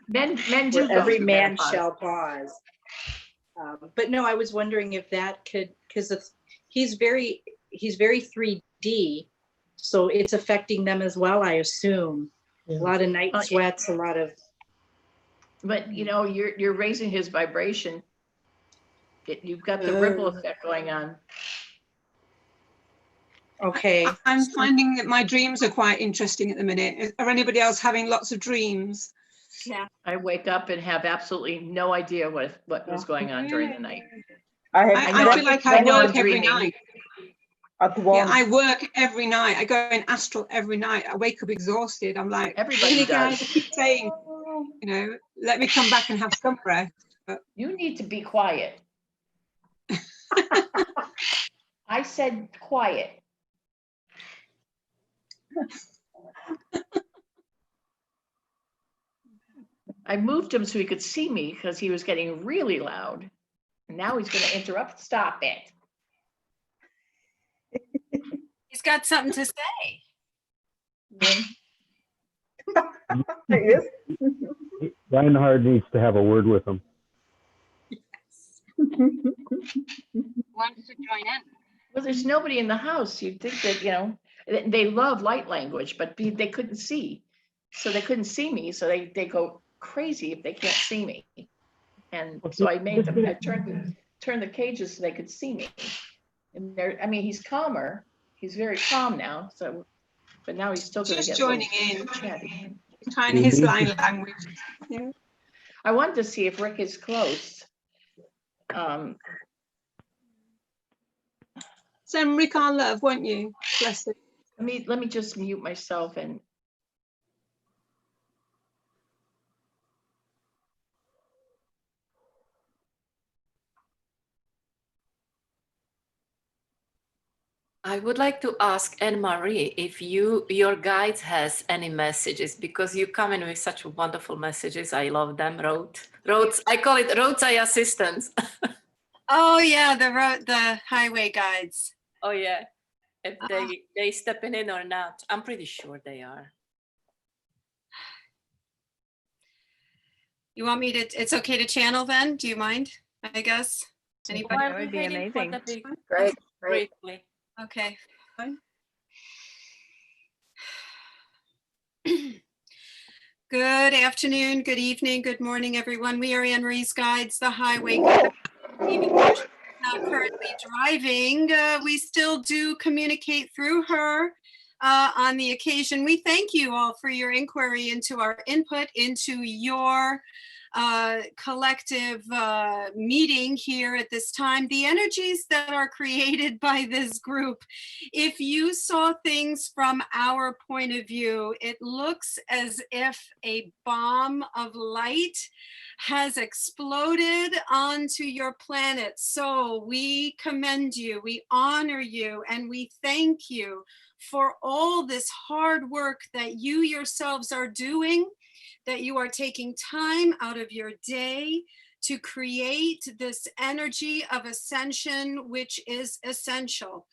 men do. Every man shall pause. But no, I was wondering if that could, because he's very 3D, so it's affecting them as well, I assume. A lot of night sweats, a lot of. But you're raising his vibration. You've got the ripple effect going on. Okay. I'm finding that my dreams are quite interesting at the minute. Are anybody else having lots of dreams? Yeah. I wake up and have absolutely no idea what was going on during the night. I feel like I work every night. Yeah, I work every night. I go in astral every night. I wake up exhausted. I'm like, everybody really, does. guys, I keep saying, let me come back and have some rest. But you need to be quiet. I said quiet. I moved him so he could see me because he was getting really loud. And now he's going to interrupt. Stop it. He's got something to say. Reinhard needs to have a word with him. Wants to join in. Well, there's nobody in the house. You'd think that, they love light language, but they couldn't see. So they couldn't see me. So they go crazy if they can't see me. And so I made them turn the cages so they could see me. And he's calmer. He's very calm now. So, but now he's still going to get joining in, chatty. trying his line language. Yeah. I wanted to see if Rick is close. Send Rick our love, won't you? Bless it. Let me just mute myself and. I would like to ask Anne-Marie if your guides has any messages, because you come in with such wonderful messages. I love them. Roads. I call it roadside assistance. Oh yeah, the highway guides. Oh yeah, if they stepping in or not, I'm pretty sure they are. You want me to? It's okay to channel then. Do you mind? I guess. Anybody? That would be amazing. Great. Briefly. Okay. Good afternoon, good evening, good morning, everyone. We are Anne-Marie's Guides, the Highway Guide. Even though she's not currently driving, we still do communicate through her on the occasion. We thank you all for your inquiry into our input into your collective meeting here at this time, the energies that are created by this group, if you saw things from our point of view, it looks as if a bomb of light has exploded onto your planet. So we commend you, we honor you, and we thank you for all this hard work that you yourselves are doing, that you are taking time out of your day to create this energy of ascension, which is essential.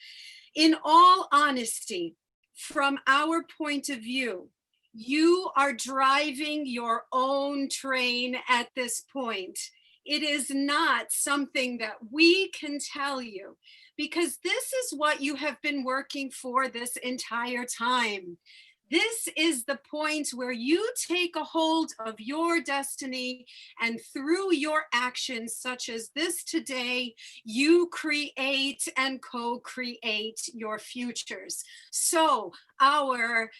In all honesty, from our point of view, you are driving your own train at this point. It is not something that we can tell you, because this is what you have been working for this entire time. This is the point where you take a hold of your destiny, and through your actions such as this today, you create and co-create your futures. So our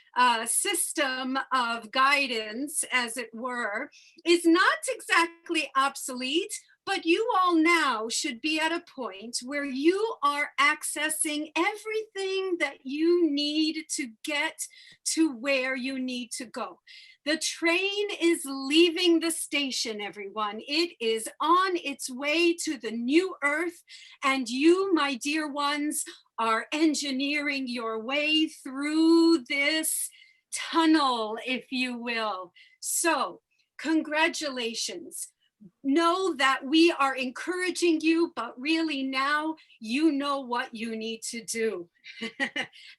system of guidance, as it were, is not exactly obsolete, but you all now should be at a point where you are accessing everything that you need to get to where you need to go. The train is leaving the station, everyone. It is on its way to the new earth, and you, my dear ones, are engineering your way through this tunnel, if you will. So, congratulations. Know that we are encouraging you, but really now you know what you need to do.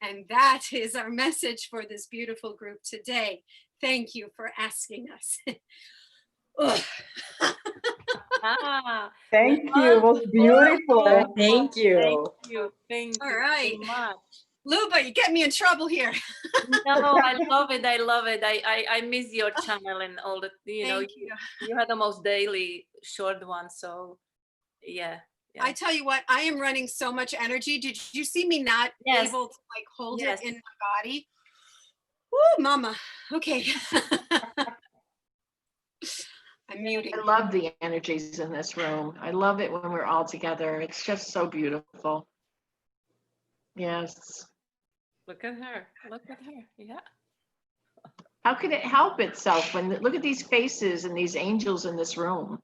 And that is our message for this beautiful group today. Thank you for asking us. Thank you. It was beautiful. Thank you. Thank All you right. so much. Luba, you get me in trouble here. No, I love it. I love it. I miss your channel and all the, Thank you had almost daily short one. So yeah. I tell you what, I am running so much energy. Did you see me not Yes. able to like hold Yes. it in my body? Woo, mama. Okay. I'm muting. I love the energies in this room. I love it when we're all together. It's just so beautiful. Yes. Look at her. Look at her. Yeah. How could it help itself when, look at these faces and these angels in this room.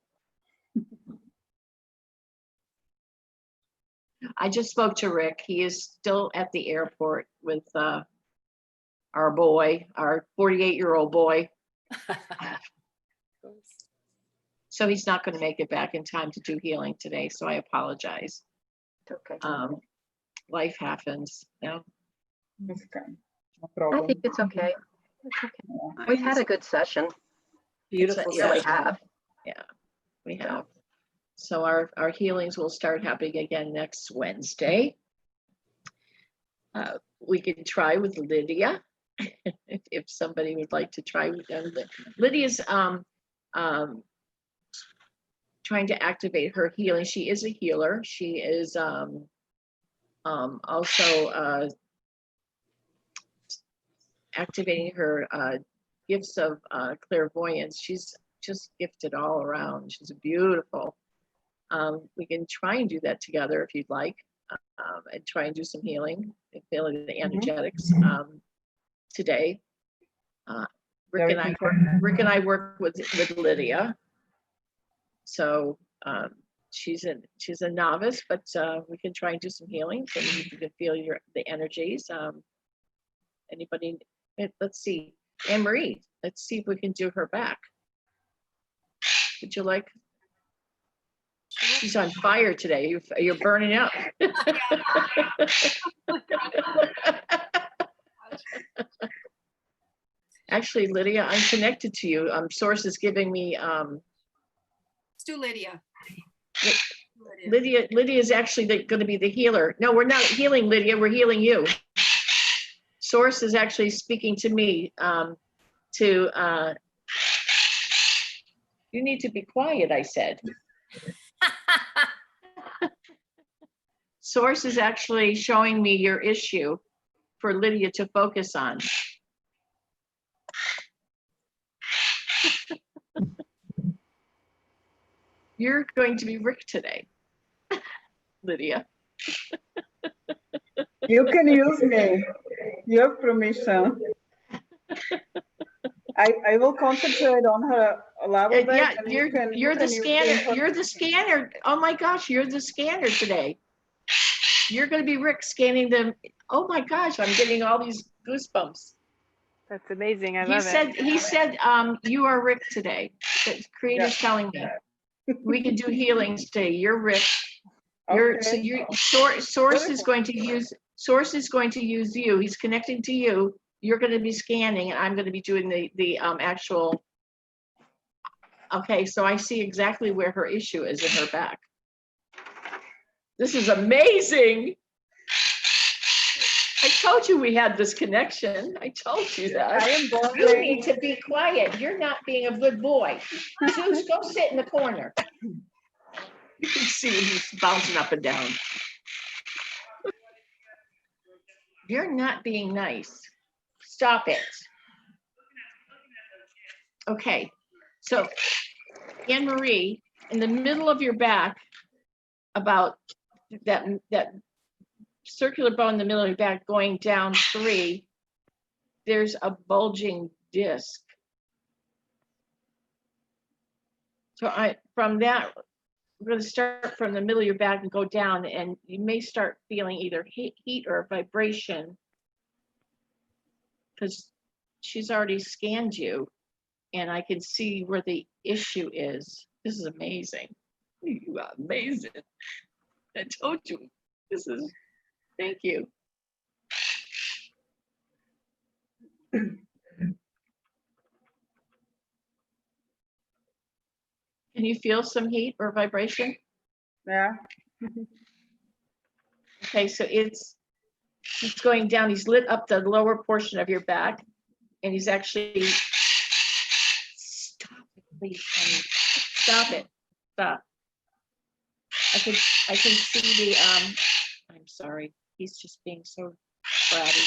I just spoke to Rick. He is still at the airport with our boy, our 48-year-old boy. So he's not going to make it back in time to do healing today. So I apologize. It's okay. Life happens. Yeah. It's okay. No I problem. think it's okay. It's okay. We've had a good session. Beautiful We really session. have. Yeah, we have. So our healings will start happening again next Wednesday. We can try with Lydia, if somebody would like to try with them. Lydia's trying to activate her healing. She is a healer. She is also activating her gifts of clairvoyance. She's just gifted all around. She's beautiful. We can try and do that together if you'd like, and try and do some healing, feeling the energetics today. Rick and I work with Lydia. So she's a novice, but we can try and do some healing, so you can feel the energies. Anybody? Let's see, Anne Marie. Let's see if we can do her back. Would you like? She's on fire today. You're burning up. Actually, Lydia, I'm connected to you. Source is giving me. Let's do Lydia. Lydia is actually going to be the healer. No, we're not healing Lydia. We're healing you. Source is actually speaking to me. You need to be quiet, I said. Source is actually showing me your issue for Lydia to focus on. You're going to be Rick today, Lydia. You can use me. You have permission. I will concentrate on her level Yeah, deck. And you're you the can use scanner. input. You're the scanner. Oh my gosh, you're the scanner today. You're going to be Rick scanning them. Oh my gosh, I'm getting all these goosebumps. That's amazing. I He love said, it. you are Rick today. The creator's telling me we can do healings today. You're Rick. Source is going to use you. He's connecting to you. You're going to be scanning, and I'm going to be doing the actual. Okay, so I see exactly where her issue is in her back. This is amazing. I told you we had this connection. I told you that. I am You need to be quiet. You're not being a good boy. Zeus, go sit in the corner. You can see he's bouncing up and down. You're not being nice. Stop it. Okay, so Anne Marie, in the middle of your back, about that circular bone in the middle of your back going down 3, there's a bulging disc. So from that, we're going to start from the middle of your back and go down, and you may start feeling either heat or vibration because she's already scanned you, and I can see where the issue is. This is amazing. You are amazing. I told you. Thank you. Can you feel some heat or vibration? Yeah. Okay, so it's going down. He's lit up the lower portion of your back, and he's actually, stop it, please, honey. Stop it. Stop. I can see the I'm sorry. He's just being so bratty.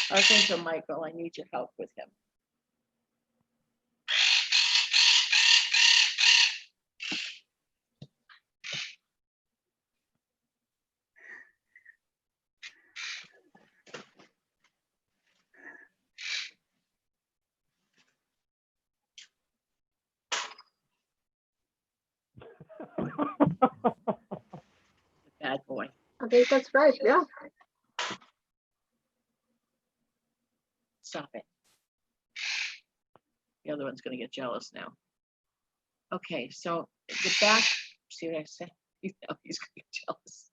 Archangel Michael, I need your help with him. Bad boy. I think that's right. Yeah. Stop it. The other one's going to get jealous now. Okay, so the back, see what I said? He's going to get jealous.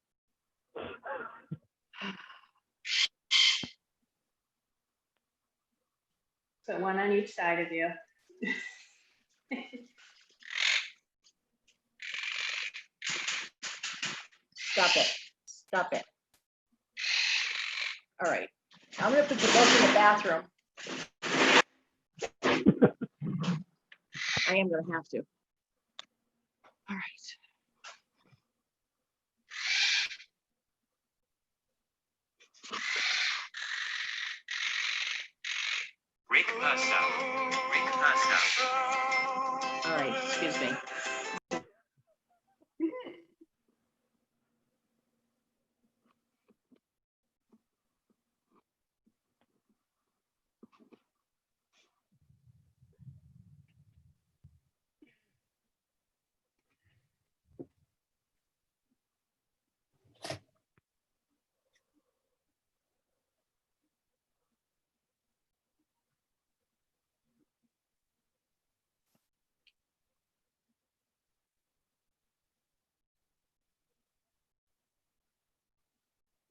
So one on each side of you. Stop it. Stop it. All right. I'm going to put you both in the bathroom. I am going to have to. All right. Rick Purcell. Rick Purcell. All right. Excuse me.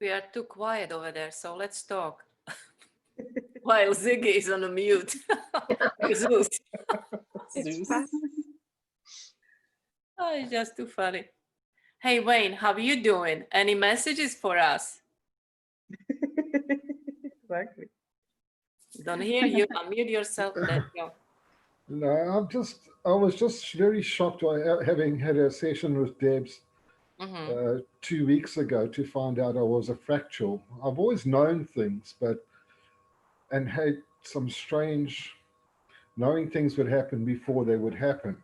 We are too quiet over there, so let's talk. While Ziggy is on a mute. Zeus. Zeus. Oh, it's just too funny. Hey, Wayne, how are you doing? Any messages for us? Exactly. Don't hear you. Unmute yourself. Let's go. No, I was just very shocked by having had a session with Debs 2 weeks ago to find out I was a fractal. I've always known things, and had some strange knowing things would happen before they would happen.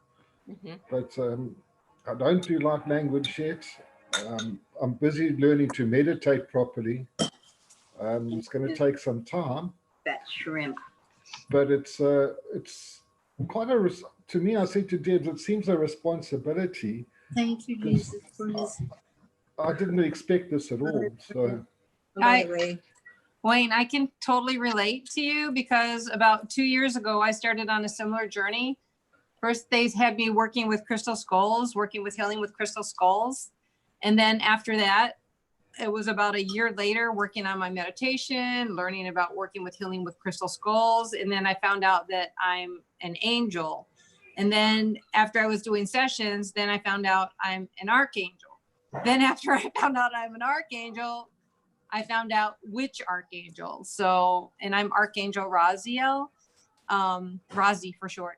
But I don't do light language yet. I'm busy learning to meditate properly. It's going to take some time. That shrimp. But it's quite to me, I said to Debs, it seems a responsibility. Thank you, Jesus. I didn't expect this at all. So Wayne, I can totally relate to you because about 2 years ago, I started on a similar journey. First, they had me working with crystal skulls, working with healing with crystal skulls. And then after that, it was about a year later working on my meditation, learning about working with healing with crystal skulls. And then I found out that I'm an angel. And then after I was doing sessions, then I found out I'm an archangel. Then after I found out I'm an archangel, I found out which archangel. So, and I'm Archangel Raziel, Razi for short.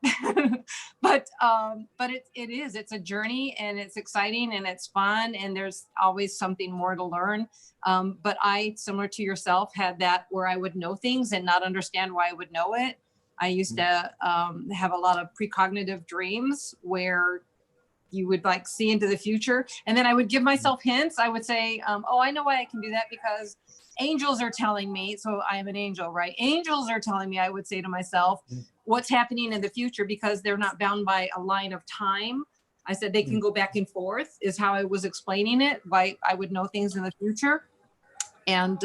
but it's a journey, and it's exciting and it's fun, and there's always something more to learn. But I, similar to yourself, had that where I would know things and not understand why I would know it. I used to have a lot of precognitive dreams where you would like see into the future. And then I would give myself hints. I would say, oh, I know why I can do that because angels are telling me. So I am an angel, right? Angels are telling me, I would say to myself, what's happening in the future because they're not bound by a line of time. I said they can go back and forth is how I was explaining it, why I would know things in the future. And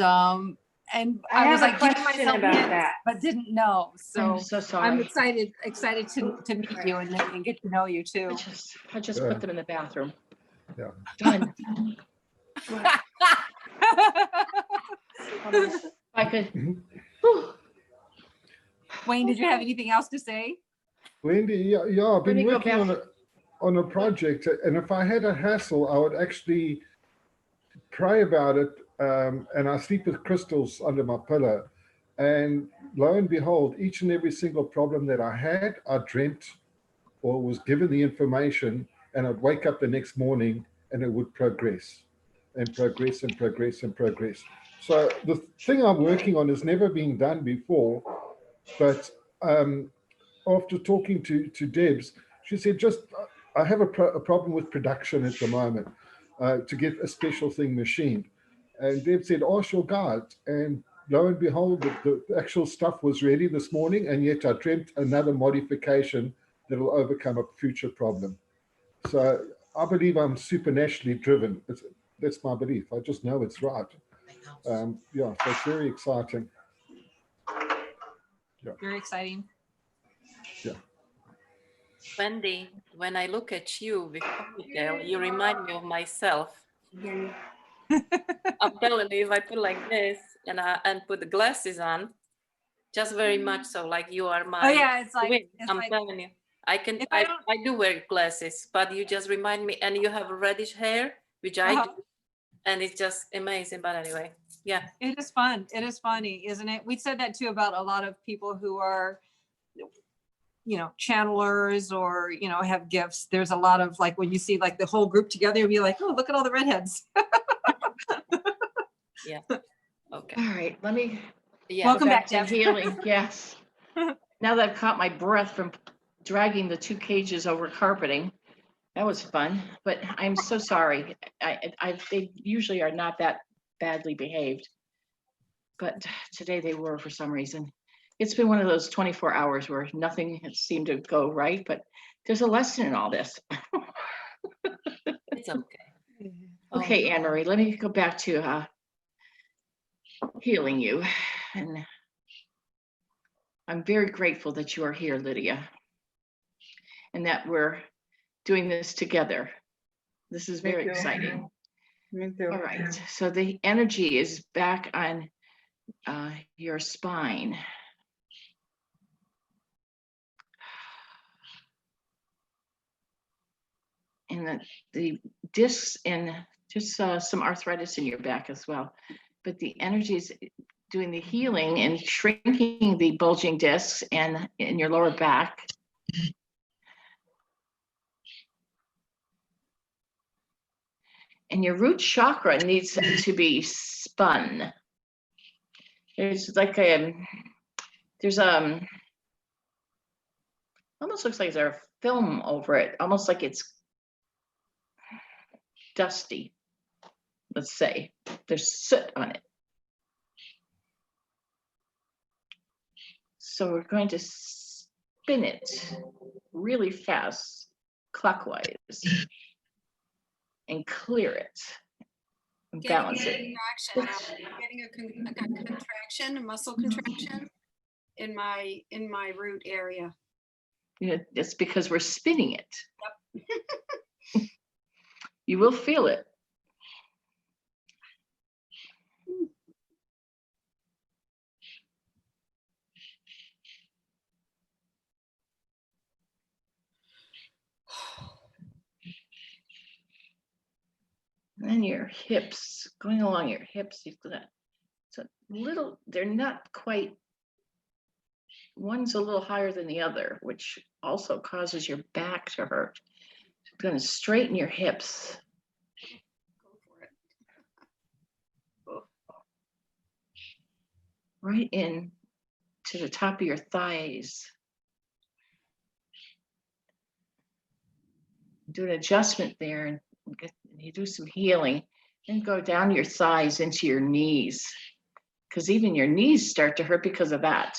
I was like giving myself hints, but didn't know. So I'm so sorry. I'm excited to meet you and get to know you too. I just put them in the bathroom. Yeah. Done. I could. Wayne, did you have anything else to say? Wendy, yeah, I've been me go working on a project, and if I had a hassle, I would actually pray about it. And I sleep with crystals under my pillow. And lo and behold, each and every single problem that I had, I dreamt or was given the information, and I'd wake up the next morning and it would progress and progress and progress and progress. So the thing I'm working on has never been done before, but after talking to Debs, she said, I have a problem with production at the moment to get a special thing machined. And Deb said, ask your guide. And lo and behold, the actual stuff was ready this morning, and yet I dreamt another modification that will overcome a future problem. So I believe I'm supernaturally driven. That's my belief. I just know it's right. Yeah, so it's very exciting. Yeah. Very exciting. Yeah. Wendy, when I look at you with ponytail, you remind me of myself. I'm telling you, if I put like this and put the glasses on, just very much so, like you are my. Oh yeah, it's like twin. I'm telling you, I do wear glasses, but you just remind me, and you have reddish hair, which I do, and it's just amazing. But anyway, yeah, it is fun. It is funny, isn't it? We said that too about a lot of people who are, channelers or have gifts. There's a lot of like when you see like the whole group together, you'll be like, oh, look at all the redheads. Yeah. Okay. All right. Let me. Yeah. Welcome back, to Deb. healing. Yes. Now that I've caught my breath from dragging the 2 cages over carpeting, that was fun. But I'm so sorry. They usually are not that badly behaved, but today they were for some reason. It's been one of those 24 hours where nothing has seemed to go right, but there's a lesson in all this. It's okay. Okay, Anne Marie, let me go back to healing you. And I'm very grateful that you are here, Lydia, and that we're doing this together. This is very exciting. Me too. All right, so the energy is back on your spine. And the discs and just some arthritis in your back as well. But the energy is doing the healing and shrinking the bulging discs and in your lower back. And your root chakra needs to be spun. There's like almost looks like there's a film over it, almost like it's dusty. Let's say there's soot on it. So we're going to spin it really fast, clockwise, and clear it and balance it. Getting a contraction, a muscle contraction in my root area. You know, it's because we're spinning it. Yep. You will feel it. And then your hips, going along your hips, you've got it's a little, they're not quite, one's a little higher than the other, which also causes your back to hurt. So you're going to straighten your hips. Right in to the top of your thighs. Do an adjustment there and you do some healing, and go down your thighs into your knees, because even your knees start to hurt because of that.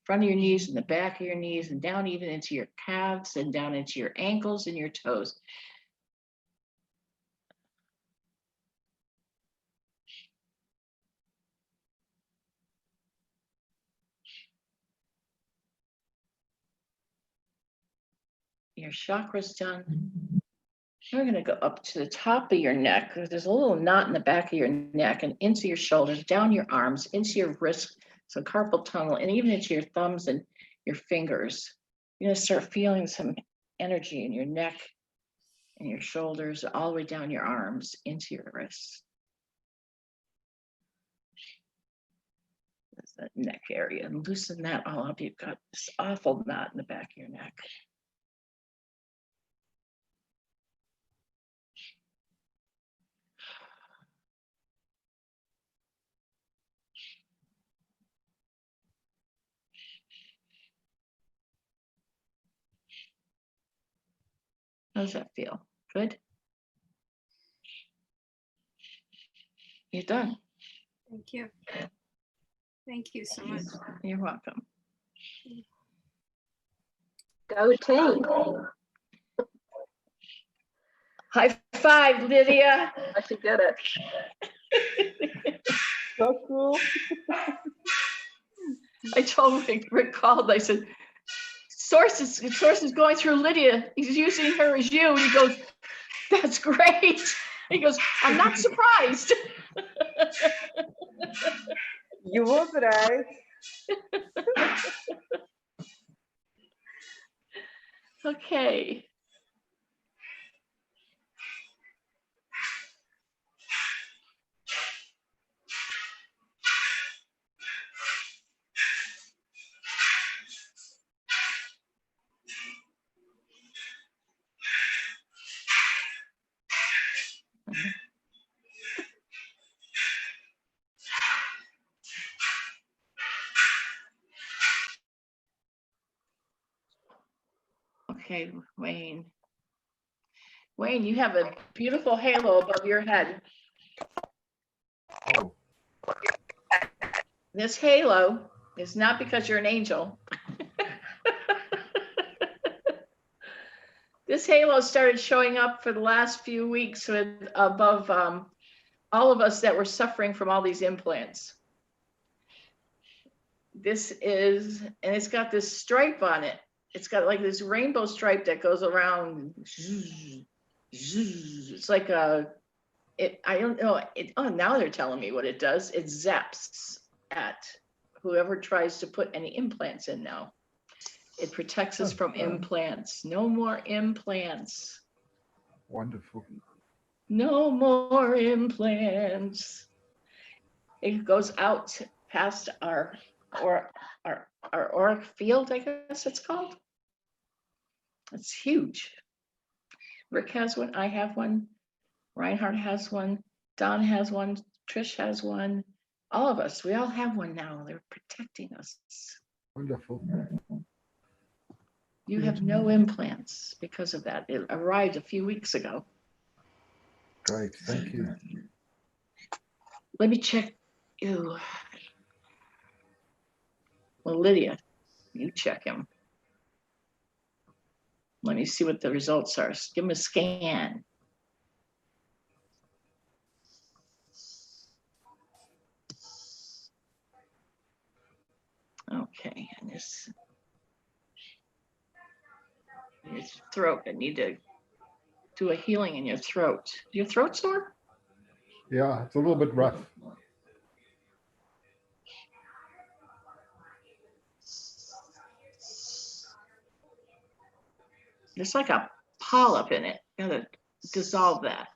Front of your knees and the back of your knees, and down even into your calves and down into your ankles and your toes. Your chakras done. We're going to go up to the top of your neck. There's a little knot in the back of your neck and into your shoulders, down your arms, into your wrists, so carpal tunnel, and even into your thumbs and your fingers. You're going to start feeling some energy in your neck and your shoulders, all the way down your arms, into your wrists. That's that neck area, and loosen that all up. You've got this awful knot in the back of your neck. How does that feel? Good? You're done. Thank you. Thank you so much. You're welcome. Go team. High five, Lydia. I should get it. So cool. I told Rick called, I said, sources going through Lydia. He's using her as you. And he goes, that's great. He goes, I'm not surprised. You will today. Okay. Okay, Wayne. Wayne, you have a beautiful halo above your head. Oh. This halo is not because you're an angel. This halo started showing up for the last few weeks with above all of us that were suffering from all these implants. This is, and it's got this stripe on it. It's got like this rainbow stripe that goes around. It's like I don't know. Oh, now they're telling me what it does. It zaps at whoever tries to put any implants in now. It protects us from implants. No more implants. Wonderful. No more implants. It goes out past our auric field, I guess it's called. It's huge. Rick has one, I have one, Reinhardt has one, Don has one, Trish has one. All of us, we all have one now. They're protecting us. Wonderful. You have no implants because of that. It arrived a few weeks ago. Great, thank you. Let me check you. Well, Lydia, you check him. Let me see what the results are. Give him a scan. Okay, and this his throat. I need to do a healing in your throat. Your throat sore? Yeah, it's a little bit rough. There's like a polyp in it. Gotta dissolve that.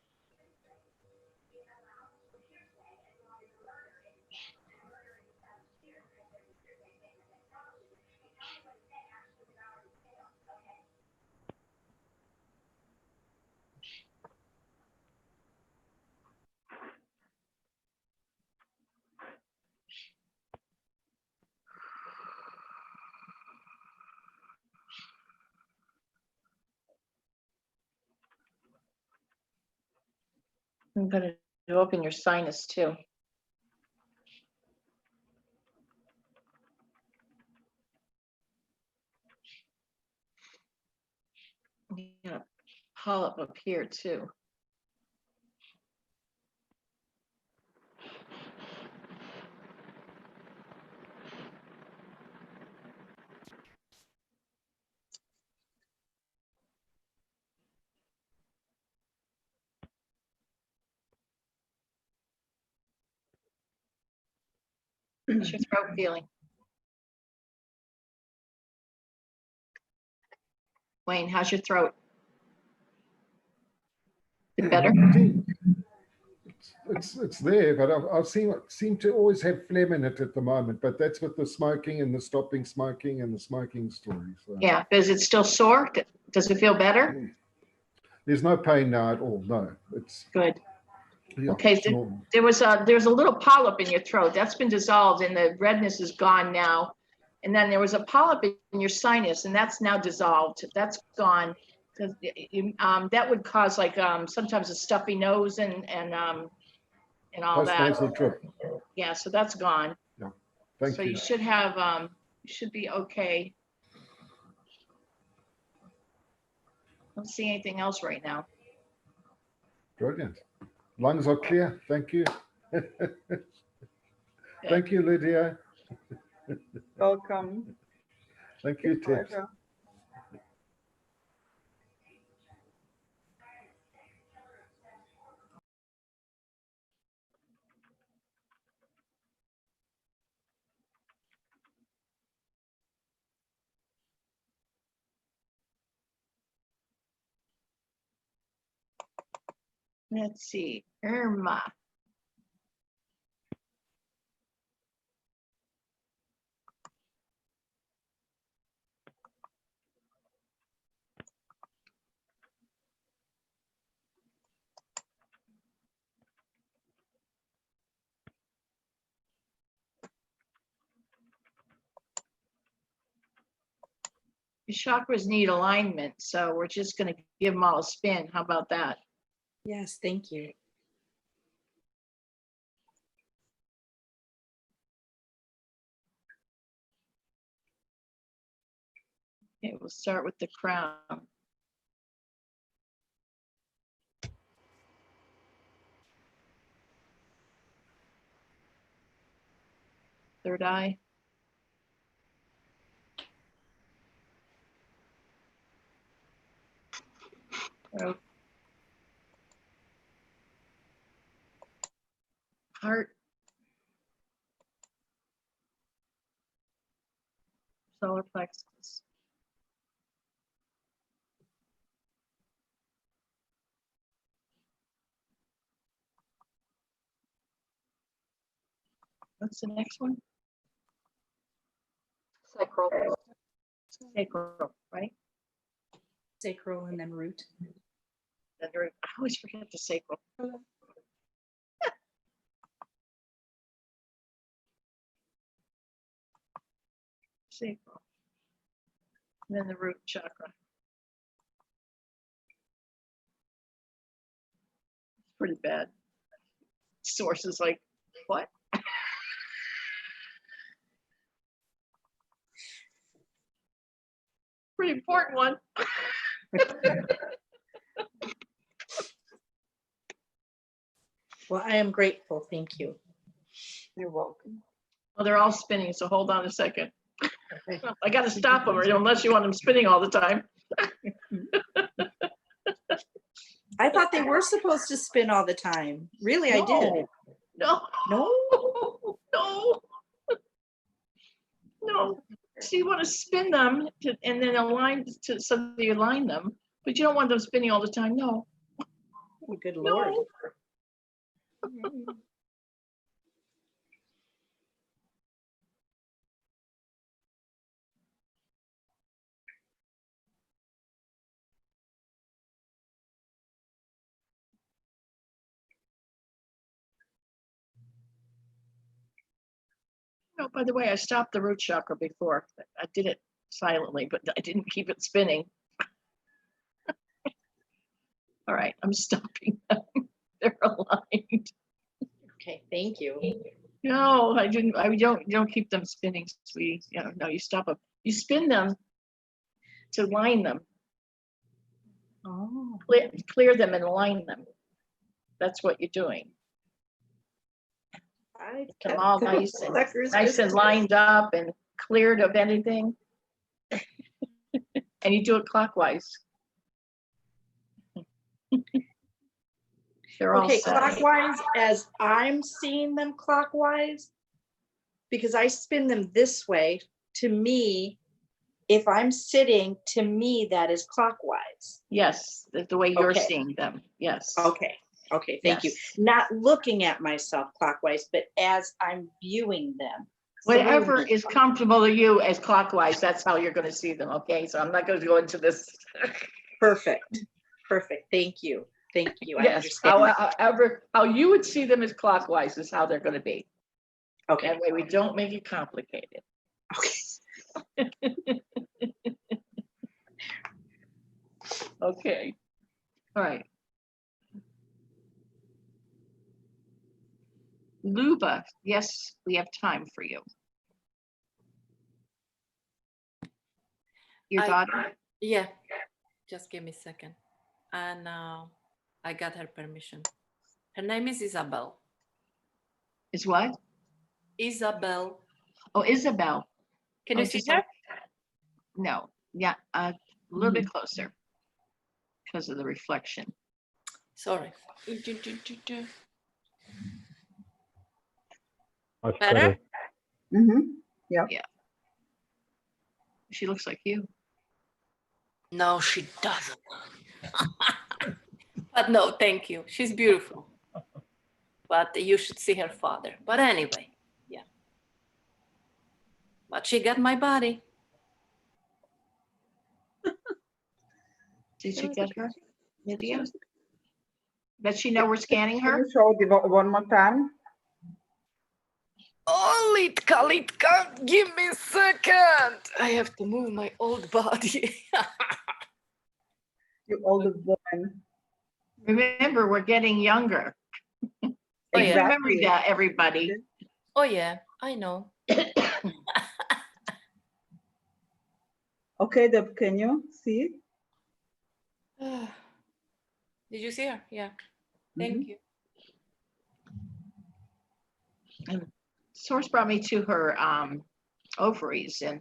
I'm gonna open your sinus too. You got a polyp up here too. How's your throat feeling? Wayne, how's your throat? Is it better? It's there, but I seem to always have phlegm in it at the moment. But that's with the smoking and the stopping smoking and the smoking story. So. Yeah, is it still sore? Does it feel better? There's no pain now at all. No, it's good. Yeah, Okay, it's so normal. there's a little polyp in your throat. That's been dissolved and the redness is gone now. And then there was a polyp in your sinus and that's now dissolved. That's gone. That would cause like sometimes a stuffy nose and all that. Post-nasal drip. Yeah, so that's gone. Yeah, thank So you. you should have you should be okay. I don't see anything else right now. Brilliant. Lungs are clear. Thank you. Thank you, Lydia. Welcome. Thank you, Tips. Pleasure. Let's see, Irma. Your chakras need alignment, so we're just going to give them all a spin. How about that? Yes, thank you. Okay, we'll start with the crown. Third eye. Throat. Heart. Solar plexus. What's the next one? Sacral. Sacral, right? Sacral and then root. Then root. I always forget the sacral. Sacral. And then the root chakra. It's pretty bad. Source is like, what? Pretty important one. Well, I am grateful. Thank you. You're welcome. Well, they're all spinning, so hold on a second. I got to stop them, or unless you want them spinning all the time. I thought they were supposed to spin all the time. Really, I did. No. No? No. No. So you want to spin them and then align so that you align them, but you don't want them spinning all the time. No. Oh, good Lord. Oh, by the way, I stopped the root chakra before. I did it silently, but I didn't keep it spinning. All right, I'm stopping them. They're aligned. Okay, thank you. No, I didn't. You don't keep them spinning, sweetie. No, you stop them. You spin them to line them. Oh. Clear them and align them. That's what you're doing. Get them all nice and lined up and cleared of anything. And you do it clockwise. They're all Okay, set. clockwise as I'm seeing them clockwise, because I spin them this way. To me, if I'm sitting, to me, that is clockwise. Yes, the way you're Okay. seeing them. Yes. Okay. Okay, thank Yes. you. Not looking at myself clockwise, but as I'm viewing them. Whatever is comfortable to you as clockwise, that's how you're going to see them. Okay, so I'm not going to go into this. Perfect. Perfect. Thank you. Thank you. I Yes, understand. however, how you would see them as clockwise is how they're going to be. Okay. That way we don't make it complicated. Okay. Okay. All right. Luba, yes, we have time for you. Your daughter? Yeah, just give me a second. And I got her permission. Her name is Isabel. Is what? Isabel. Oh, Isabel. Can Oh, you see just her? like- No, yeah, a little bit closer because of the reflection. Sorry. Much Better? Mm-hmm. Yeah. Yeah. She looks like you. No, she doesn't. But no, thank you. She's beautiful. But you should see her father. But anyway, yeah. But she got my body. Did you get her, Lydia? Does she know we're scanning Can her? you show one more time? Oh, Litka, give me a second. I have to move my old body. You older woman. Remember, we're getting younger. Oh, yeah. Remember that, everybody. Oh, yeah, I know. Okay, Deb, can you see? Did you see her? Yeah. Thank you. And Source brought me to her ovaries and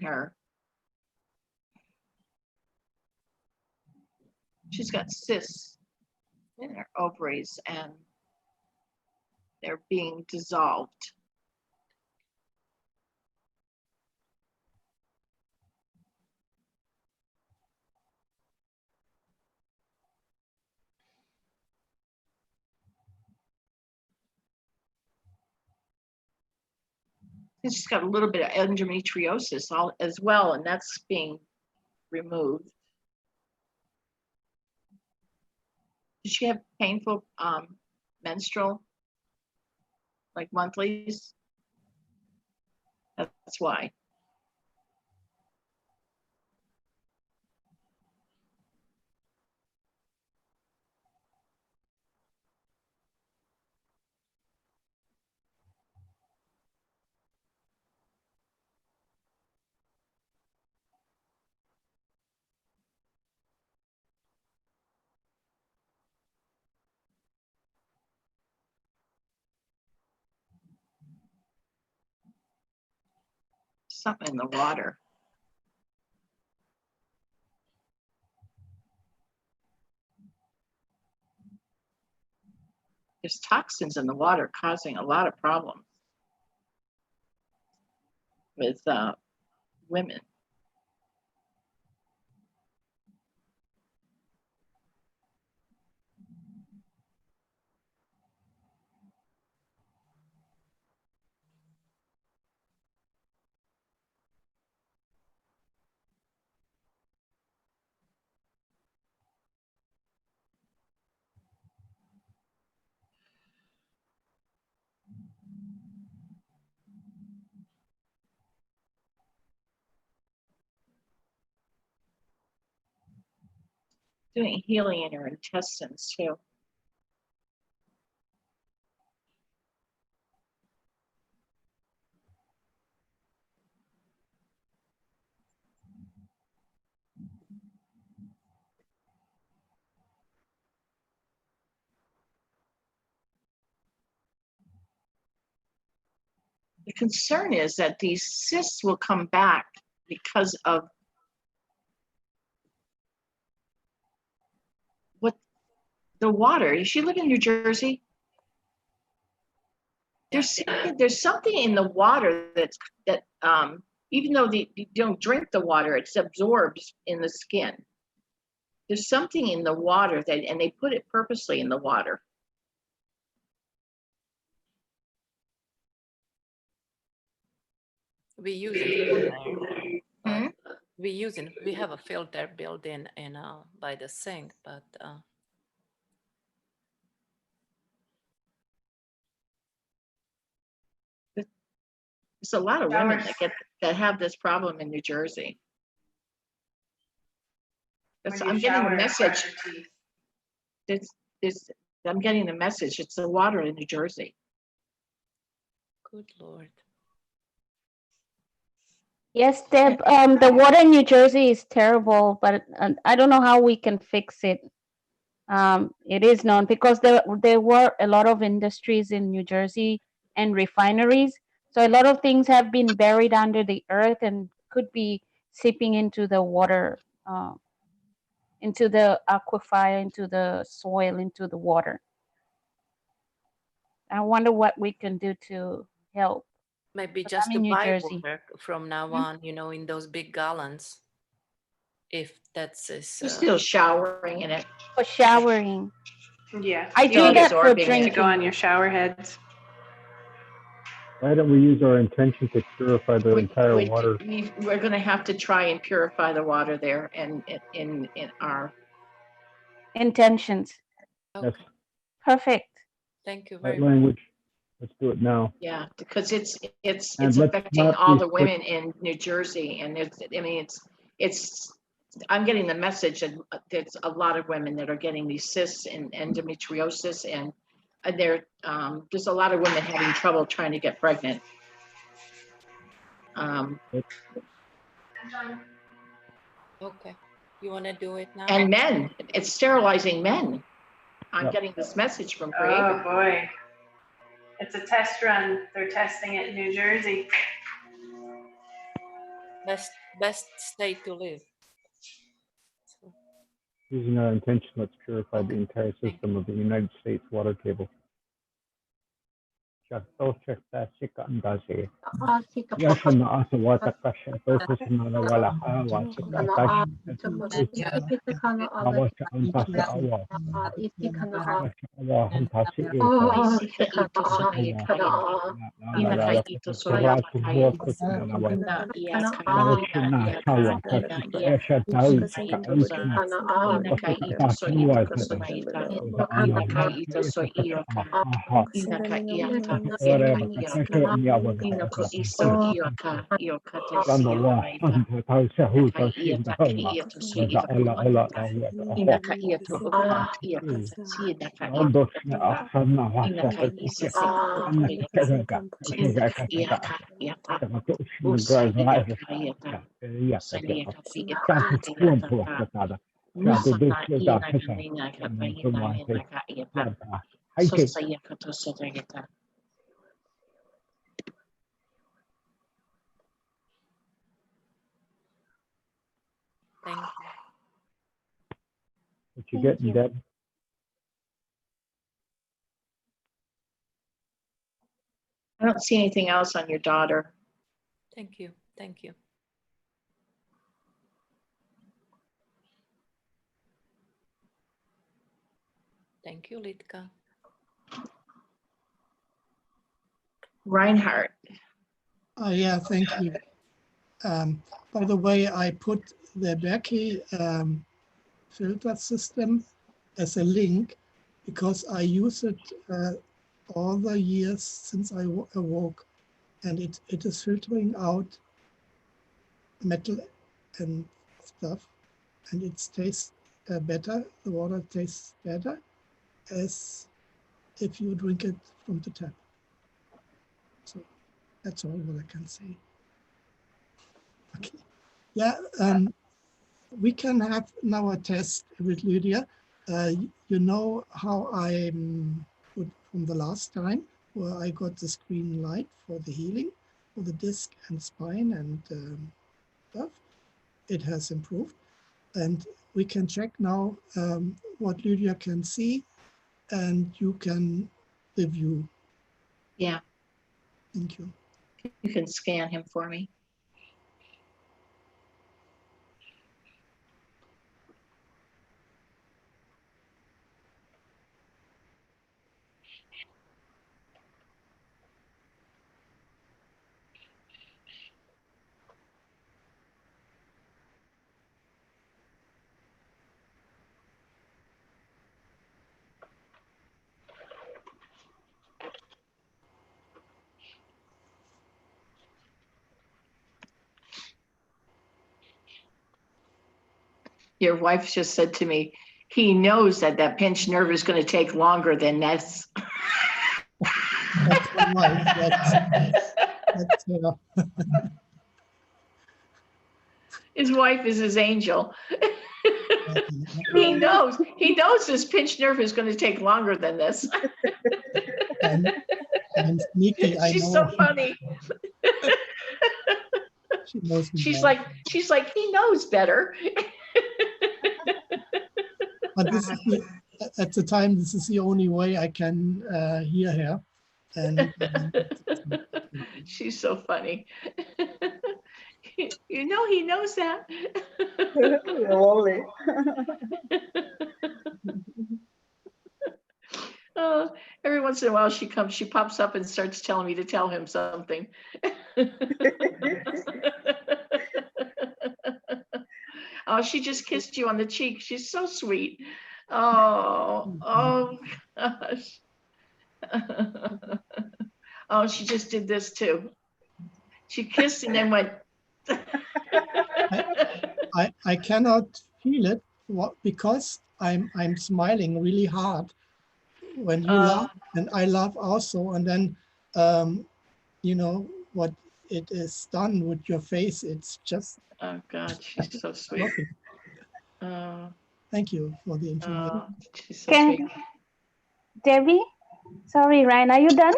she's got cysts in her ovaries and they're being dissolved. And she's got a little bit of endometriosis as well, and that's being removed. Does she have painful menstrual, like monthlies? That's why. something in the water. There's toxins in the water causing a lot of problems with women. Doing healing in her intestines too. The concern is that these cysts will come back because of what the water. Does she live in New Jersey? There's something in the water that even though you don't drink the water, it's absorbed in the skin. There's something in the water and they put it purposely in the water. We use it. We have a filter built in by the sink, but there's a lot of women that have this problem in New Jersey. I'm getting the message. I'm getting the message. It's the water in New Jersey. Good Lord. Yes, Deb, the water in New Jersey is terrible, but I don't know how we can fix it. It is known because there were a lot of industries in New Jersey and refineries. So a lot of things have been buried under the earth and could be seeping into the water, into the aquifer, into the soil, into the water. I wonder what we can do to help. Maybe But just I'm to in New buy Jersey. water from now on, in those big gallons. If that's You're still showering in it. For showering. Yeah. I you do need that for to drinking. go on your shower heads. Why don't we use our intention to purify the entire water? We're going to have to try and purify the water there and in our Intentions. Yes, Perfect. Thank you right very much. language. Let's do it now. Yeah, because it's And let's affecting not all be the quick- women in New Jersey, and it's I'm getting the message that there's a lot of women that are getting these cysts and endometriosis, and there's a lot of women having trouble trying to get pregnant. Okay. You want to do it now? And men, it's sterilizing men. I'm Yep. getting this message from Oh Creator. boy. It's a test run. They're testing it in New Jersey. Best state to live. Using our intention, let's purify the entire system of the United States water table. Thank you. What you Thank getting, you. Deb? I don't see anything else on your daughter. Thank you. Thank you. Thank you, Litka. Reinhardt. Yeah, thank you. By the way, I put the Berkey filter system as a link because I use it all the years since I awoke, and it is filtering out metal and stuff, and it tastes better. The water tastes better as if you drink it from the tap. So that's all what I can say. Okay. Yeah, we can have now a test with Lydia. You know how I put from the last time where I got the screen light for the healing for the disc and spine and stuff. It has improved. And we can check now what Lydia can see, and you can review. Yeah, Thank you. you can scan him for me. Your wife just said to me, he knows that that pinched nerve is going to take longer than this. That's all right. That's His wife is his angel. He knows this pinched nerve is going to take longer than this. I'm sneaky. I She's know. so funny. She knows me She's well. like, he knows better. But this is at the time, this is the only way I can hear her. And She's so funny. You know, he knows that. Lovely. Every once in a while she pops up and starts telling me to tell him something. Oh, she just kissed you on the cheek. She's so sweet. Oh gosh. Oh, she just did this too. She kissed and then went. I cannot feel it because I'm smiling really hard when you laugh, and I laugh also. And then you know what it is done with your face. It's just. Oh God, she's so sweet. Thank you for the information. She's so sweet. Debbie, sorry, Ryan, are you done?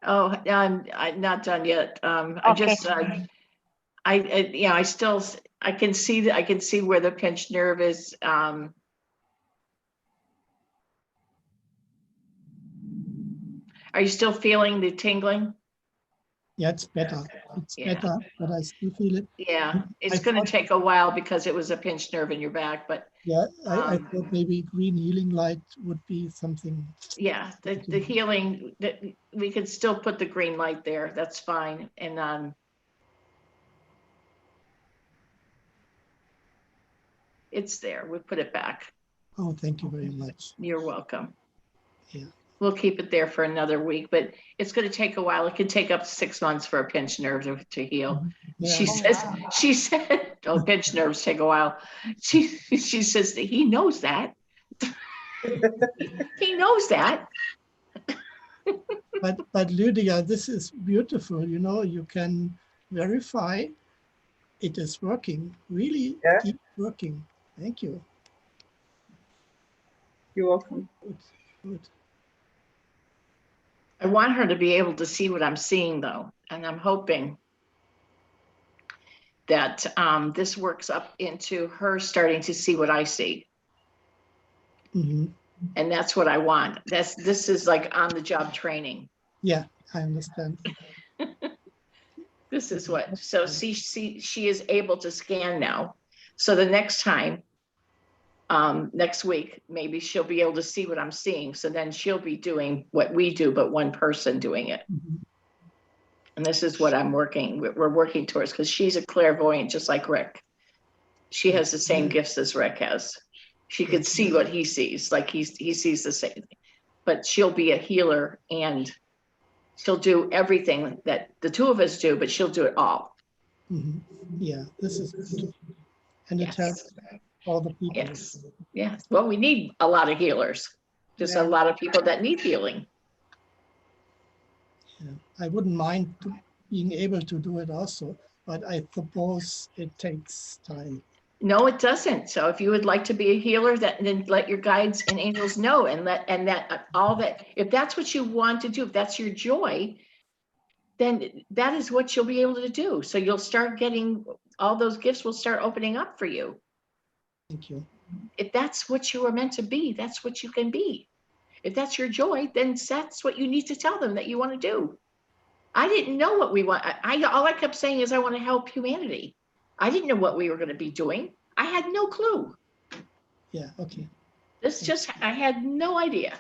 Oh, I'm not done yet. I Okay. just, I can see where the pinched nerve is. Are you still feeling the tingling? Yeah, it's better. It's better, but I still feel it. Yeah, it's going to take a while because it was a pinched nerve in your back, but yeah, I thought maybe green healing light would be something. yeah, the healing, that we could still put the green light there. That's fine. And it's there. We put it back. Oh, thank you very much. You're welcome. Yeah. We'll keep it there for another week, but it's going to take a while. It could take up to 6 months for a pinched nerve to heal. Yeah. She said, oh, pinched nerves take a while. She says that he knows that. He knows that. But Lydia, this is beautiful. You know, you can verify it is working. Really keep working. Thank you. You're welcome. Good. I want her to be able to see what I'm seeing though. And I'm hoping, that this works up into her starting to see what I see. Mhm. And that's what I want. This is like on the job training. Yeah, I understand. This is what, so she is able to scan now. So the next time, next week, maybe she'll be able to see what I'm seeing. So then she'll be doing what we do, but one person doing it. And this is what we're working towards, because she's a clairvoyant, just like Rick. She has the same gifts as Rick has. She could see what he sees, like he sees the same, but she'll be a healer and she'll do everything that the two of us do, but she'll do it all. Mhm. Yeah, this is good. And it helps all the people. Yes. Yes. Well, we need a lot of healers. Just a lot of people that need healing. Yeah. I wouldn't mind being able to do it also, but I suppose it takes time. No, it doesn't. So if you would like to be a healer, then let your guides and angels know, and if that's what you want to do, if that's your joy, then that is what you'll be able to do. So you'll start getting all those gifts will start opening up for you. Thank you. If that's what you are meant to be, that's what you can be. If that's your joy, then that's what you need to tell them that you want to do. I didn't know what we want. All I kept saying is I want to help humanity. I didn't know what we were going to be doing. I had no clue. Yeah, okay. I had no idea.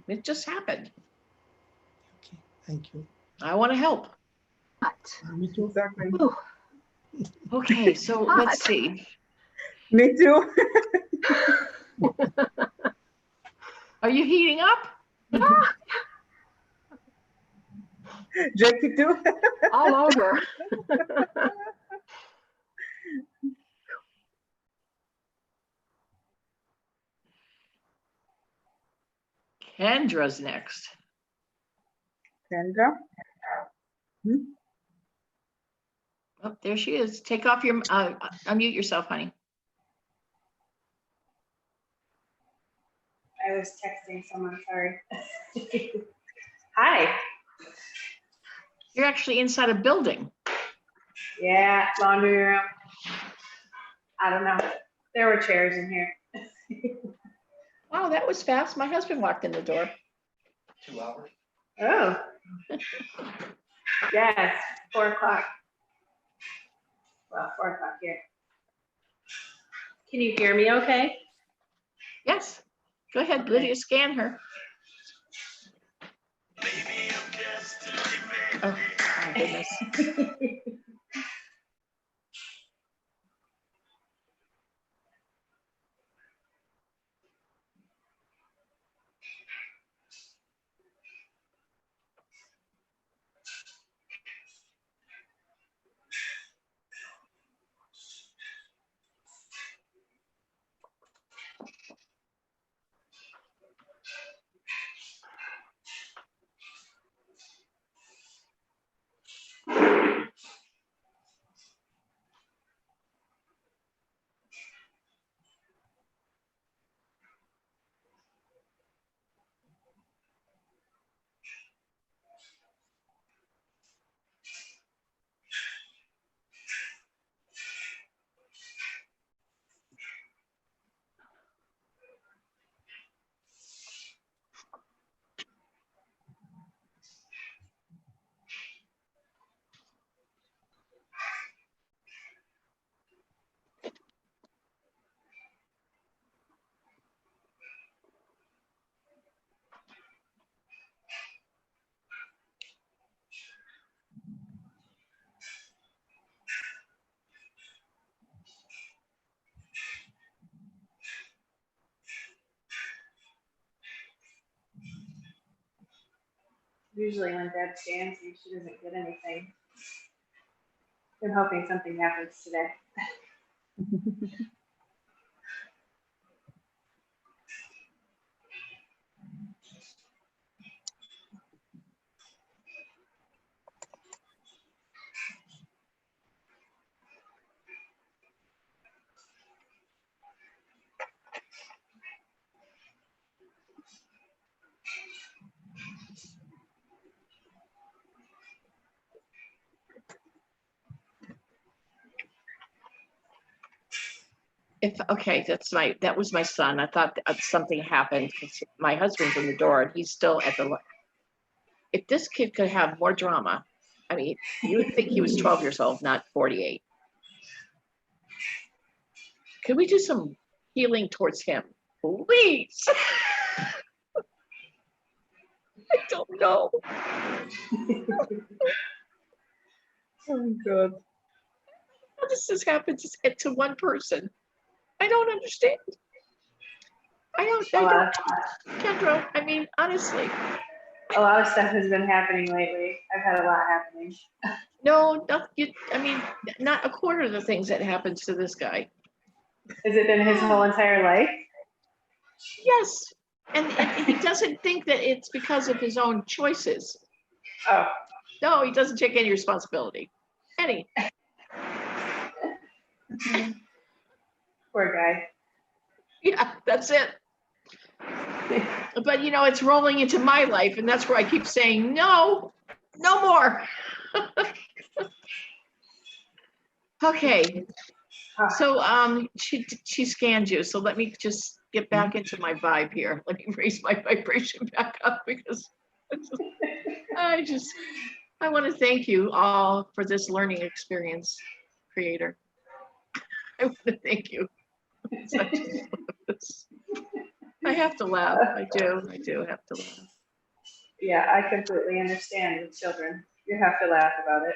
It just happened. Thank you. I want to help. Me too. Exactly. Okay, so let's see. Me too. Are you heating up? Jackie too. All over. Kendra's next. Kendra. Oh, there she is. Take off your, unmute yourself, honey. I was texting someone, sorry. Hi. You're actually inside a building. Yeah, laundry room. I don't know. There were chairs in here. Wow, that was fast. My husband walked in the door. 2 hours. Oh. Yes, 4 o'clock. Well, 4 o'clock here. Can you hear me okay? Yes. Go ahead, Lydia, scan her. Oh, my goodness. Usually when Deb scans you, she doesn't get anything. I'm hoping something happens today. Okay, that was my son. I thought something happened because my husband's in the door and he's still at the, if this kid could have more drama, I mean, you would think he was 12 years old, not 48. Could we do some healing towards him, please? I don't know. Oh, God. How does this happen to one person? I don't understand. I don't, Kendra, I mean, honestly. A lot of stuff has been happening lately. I've had a lot happening. No, I mean, not a quarter of the things that happens to this guy. Has it been his whole entire life? Yes, and he doesn't think that it's because of his own choices. Oh. No, he doesn't take any responsibility. Any. Poor guy. Yeah, that's it. But it's rolling into my life, and that's where I keep saying, no more. Okay. So she scanned you. So let me just get back into my vibe here. Let me raise my vibration back up because I want to thank you all for this learning experience, Creator. I want to thank you. I have to laugh. I do have to laugh. Yeah, I completely understand with children. You have to laugh about it.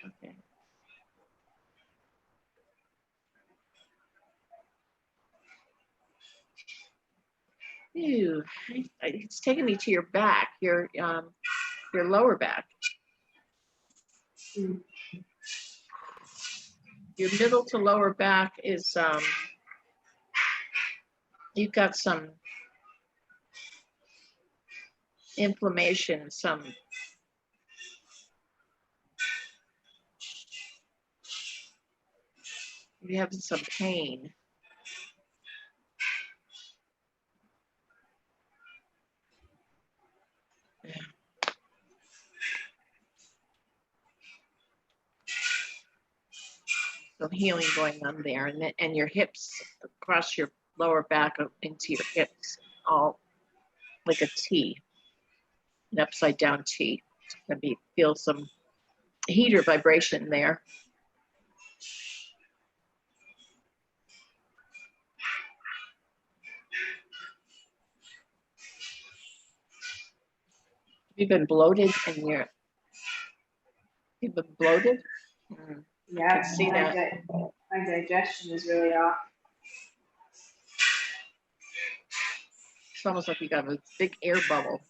Okay. Ew, it's taking me to your back, your lower back. Your middle to lower back is you've got some inflammation, you have some pain. Some healing going on there, and your hips across your lower back into your hips, all like a T, an upside down T. Maybe feel some heat or vibration there. You've been bloated and you've been bloated? Yeah, I can see that. My digestion is really off. It's almost like you got a big air bubble.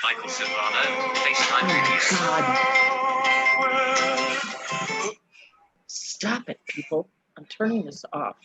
Michael Silvano, FaceTime reviews. God. Stop it, people. I'm turning this off.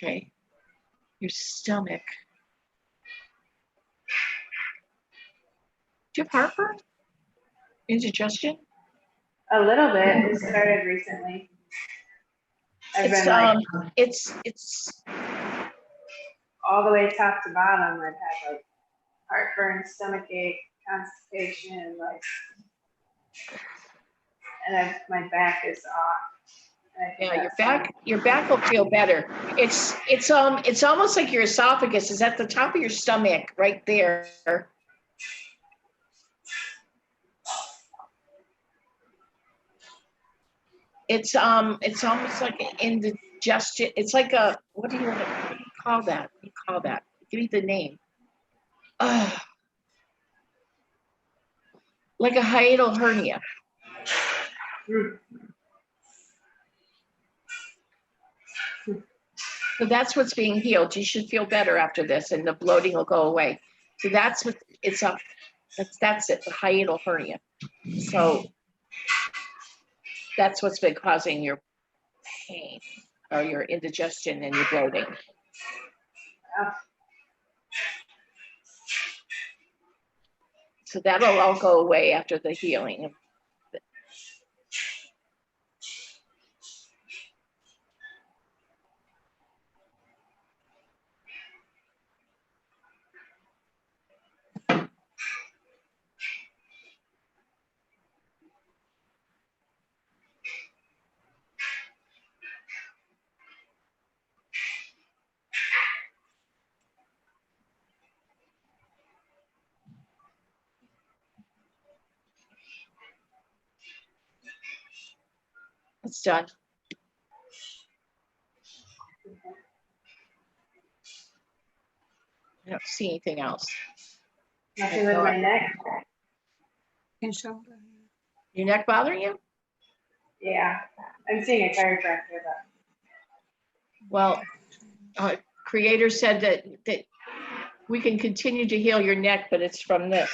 Okay, your stomach. Do you have heartburn? Indigestion? A little bit. It started recently. It's all the way top to bottom. I've had like heartburn, stomach ache, constipation, and my back is off. Yeah, your back will feel better. It's almost like your esophagus is at the top of your stomach, right there. It's almost like an indigestion. It's like a what do you call that? What do you call that? Give me the name. Like a hiatal hernia. So that's what's being healed. You should feel better after this and the bloating will go away. So that's what it's up. That's it, the hiatal hernia. So that's what's been causing your pain or your indigestion and your bloating. So that'll all go away after the healing. It's done. I don't see anything else. Nothing with my neck. And shoulder. Your neck bothering you? Yeah, I'm seeing a chiropractor, but Well, Creator said that we can continue to heal your neck, but it's from this.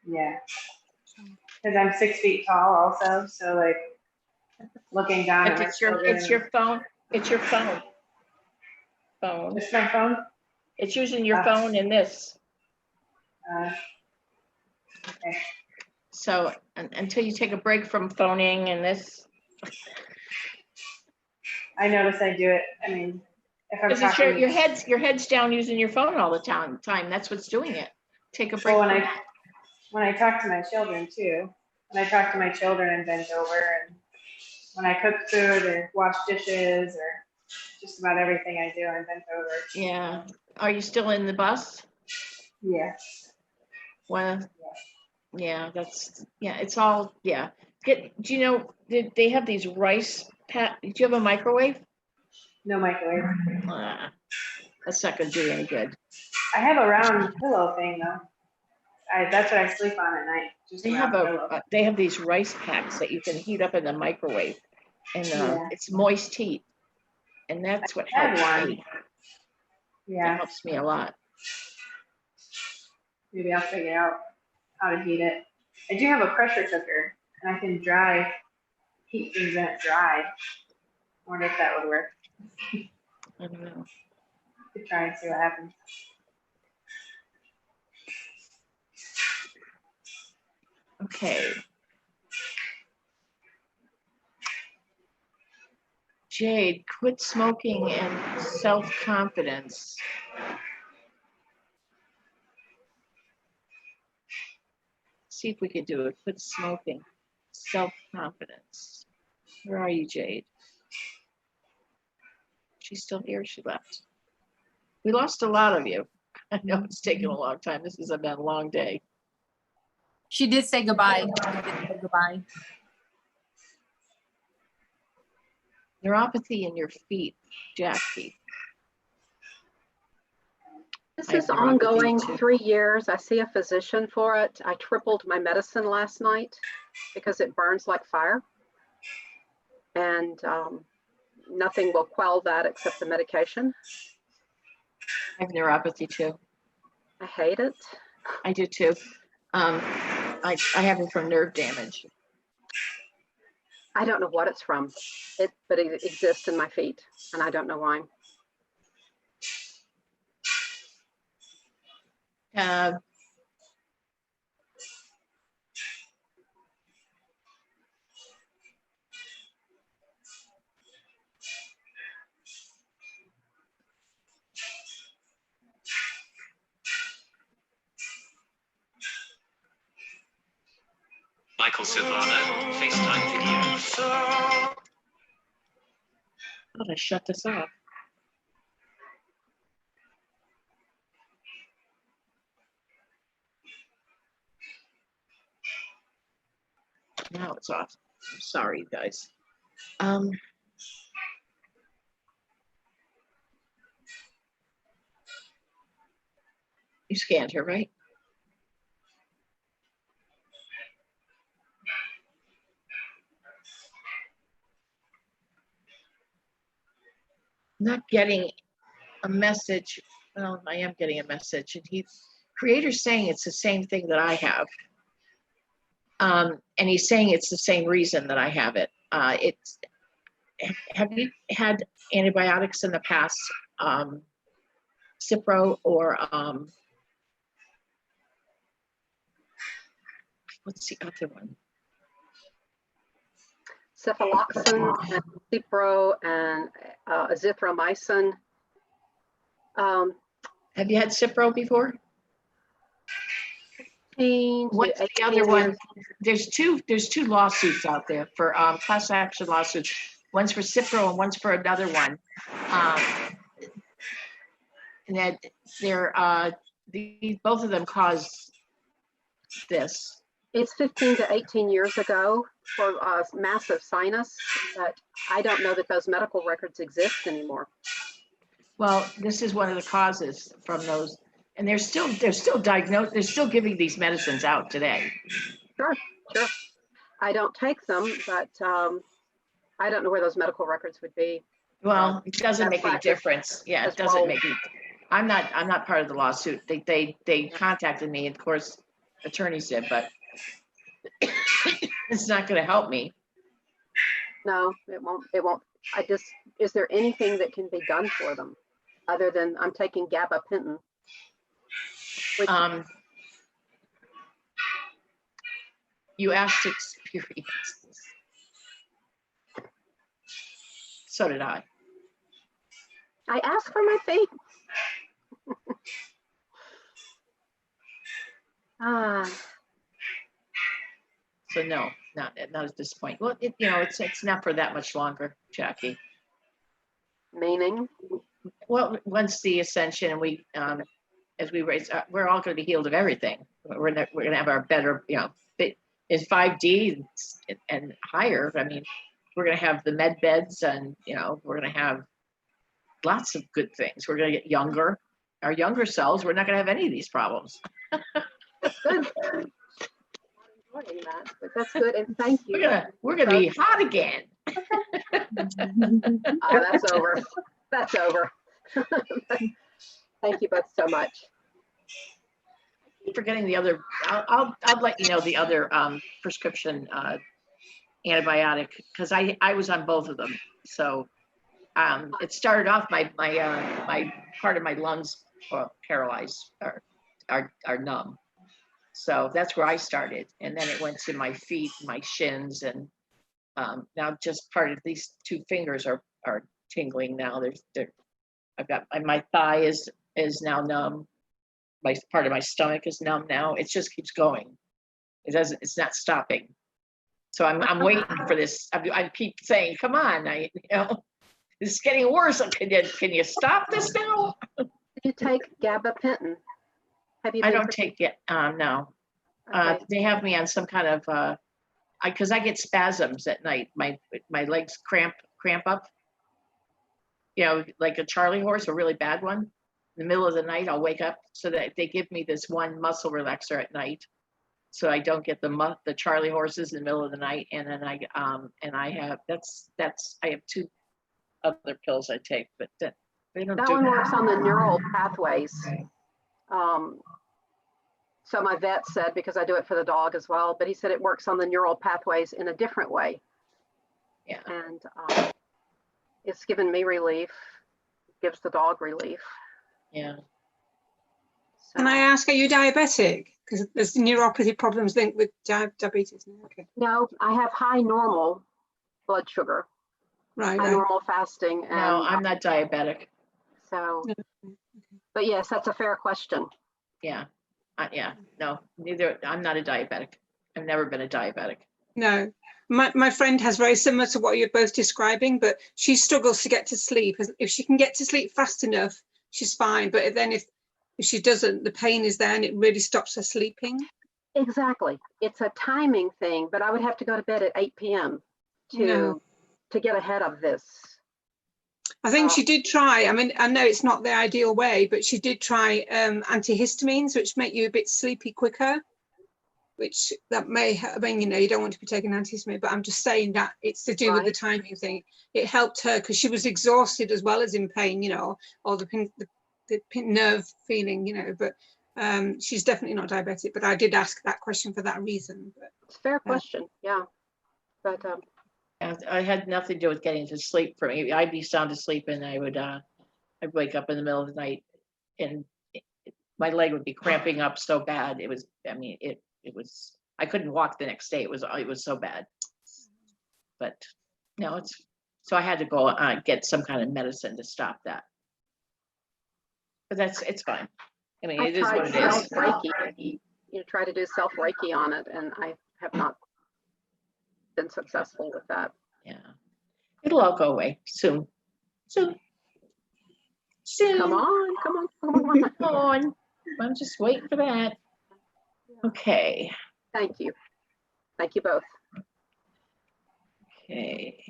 yeah. Because I'm 6 feet tall also, so like looking down at But my it's your phone. It's your phone. Phone. It's my phone? It's using your phone and this. Okay. So until you take a break from phoning and this. I notice I do it. I mean, if I'm Because it's talking, your head's down using your phone all the time. That's what's doing it. Take a break. well, from that. when I talk to my children too, when I talk to my children and bend over, and when I cook food or wash dishes or just about everything I do, I'm bent over. Yeah. Are you still in the bus? Yeah. Well, yeah, it's all, yeah. Do you know, did they have these rice pat, do you have a microwave? No microwave. That's not gonna do any good. I have a round pillow thing though. That's what I sleep on at night. Just They a have round pillow. they have these rice packs that you can heat up in the microwave, and Yeah. it's moist heat, and that's what I had helps one. me. Yeah. That helps me a lot. Maybe I'll figure out how to heat it. I do have a pressure cooker, and I can heat things in it dry. I wonder if that would work. I don't know. Could try and see what happens. Okay. Jade, quit smoking and self-confidence. See if we can do it. Quit smoking, self-confidence. Where are you, Jade? She's still here. She left. We lost a lot of you. I know it's taken a long time. This has been a long day. She did say goodbye. She did say goodbye. Neuropathy in your feet, Jackie. This I have is neuropathy ongoing, too. 3 years. I see a physician for it. I tripled my medicine last night because it burns like fire. And nothing will quell that except the medication. I have neuropathy too. I hate it. I do too. I have it from nerve damage. I don't know what it's from, but it exists in my feet, and I don't know why. Michael Silvano, FaceTime video. How did I shut this off? Now it's off. I'm sorry, you guys. You scanned her, right? not getting a message. Well, I am getting a message, and creator's saying it's the same thing that I have. And he's saying it's the same reason that I have it. Have you had antibiotics in the past? Cipro or what's the other one? Cephaloxin and Cipro and azithromycin. Have you had Cipro before? What's the other one? There's two lawsuits out there for class action lawsuits. One's for Cipro and one's for another one. And that they're both of them cause this. It's 15 to 18 years ago for massive sinus, but I don't know that those medical records exist anymore. Well, this is one of the causes from those, and they're still diagnosed. They're still giving these medicines out today. Sure. I don't take them, but I don't know where those medical records would be. Well, it doesn't make any difference. Yeah, it doesn't make any. I'm not part of the lawsuit. They contacted me, of course, attorneys did, but it's not going to help me. No, it won't. Is there anything that can be done for them other than I'm taking gabapentin? You asked experiences. So did I. I asked for my fee. So no, not at this point. Well, it's not for that much longer, Jackie. Meaning? Well, once the ascension and we, as we raise, we're all going to be healed of everything. We're going to have our better, in 5D and higher. I mean, we're going to have the med beds, and we're going to have lots of good things. We're going to get younger. Our younger selves, we're not going to have any of these problems. That's good. I'm enjoying that, but that's good, and thank you. We're gonna be hot again. That's over. That's over. Thank you both so much. Forgetting the other, I'll let you know the other prescription antibiotic, because I was on both of them. So it started off my part of my lungs paralyzed or are numb. So that's where I started, and then it went to my feet, my shins, and now just part of these two fingers are tingling now. I've got my thigh is now numb. My part of my stomach is numb now. It just keeps going. It's not stopping. So I'm waiting for this. I keep saying, "Come on, this is getting worse. Can you stop this now?" Do you take gabapentin? I don't take it. No. Okay. They have me on some kind of because I get spasms at night. My legs cramp up. Like a Charlie horse, a really bad one. In the middle of the night, I'll wake up, so that they give me this one muscle relaxer at night, so I don't get the Charlie horses in the middle of the night. And then I have I have two other pills I take, but that one works on the neural pathways. So my vet said, because I do it for the dog as well, but he said it works on the neural pathways in a different way. Yeah. And it's given me relief, gives the dog relief. Yeah. So, Can I ask, are you diabetic? Because there's neuropathy problems linked with diabetes. Okay. No, I have high normal blood sugar. Right. High normal fasting. And, no, I'm not diabetic. So, but yes, that's a fair question. Yeah. No, neither. I'm not a diabetic. I've never been a diabetic. No, my friend has very similar to what you're both describing, but she struggles to get to sleep. If she can get to sleep fast enough, she's fine. But then if she doesn't, the pain is there and it really stops her sleeping. Exactly. It's a timing thing, but I would have to go to bed at 8 p.m. to get ahead of this. I think she did try. I mean, I know it's not the ideal way, but she did try antihistamines, which make you a bit sleepy quicker. which that may, I mean, you know, you don't want to be taking antihistamine, but I'm just saying that it's to do with the timing thing. It helped her because she was exhausted as well as in pain, you know, or the nerve feeling, you know, but she's definitely not diabetic, but I did ask that question for that reason. But, It's a fair question, yeah. But Yeah, I had nothing to do with getting to sleep for me. I'd be sound asleep and I'd wake up in the middle of the night and my leg would be cramping up so bad. It was, I mean, it was, I couldn't walk the next day. It was so bad. But no, so I had to go get some kind of medicine to stop that. But it's fine. I mean, it is what it is. Reiki, you try to do self Reiki on it, and I have not been successful with that. Yeah, it'll all go away soon. Soon. Come on. I'm just waiting for that. Okay. Thank you. Thank you both. Okay.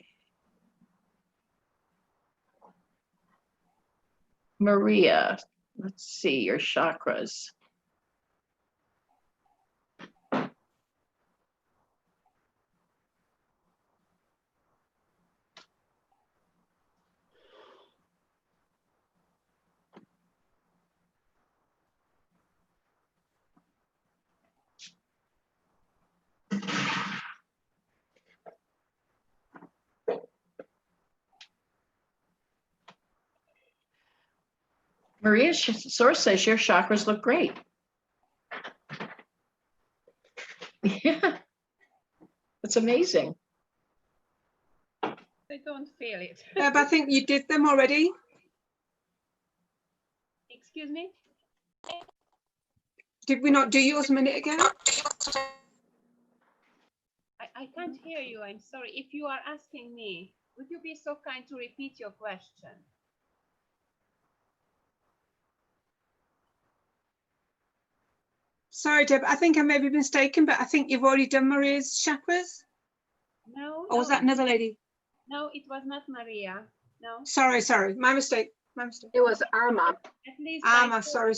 Maria, let's see your chakras. Maria's source says your chakras look great. Yeah, that's amazing. I don't feel it. but I think you did them already. Excuse me? Did we not do yours a minute ago? I can't hear you. I'm sorry. If you are asking me, would you be so kind to repeat your question? Sorry, Deb, I think I may be mistaken, but I think you've already done Maria's chakras. No. Or was that another lady? No, it was not Maria. No. Sorry, my mistake. It was Arma. At least Arma, I sorry.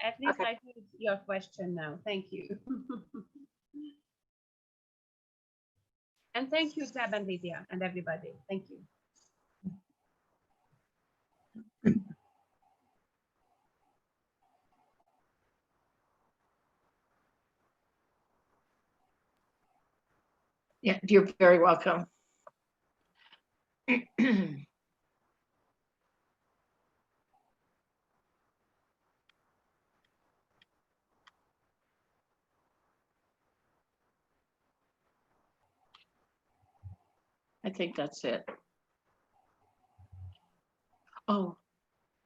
At least I heard your question now. Thank you. And thank you, Deb and Lydia and everybody. Thank you. Yeah, you're very welcome. I think that's it. Oh,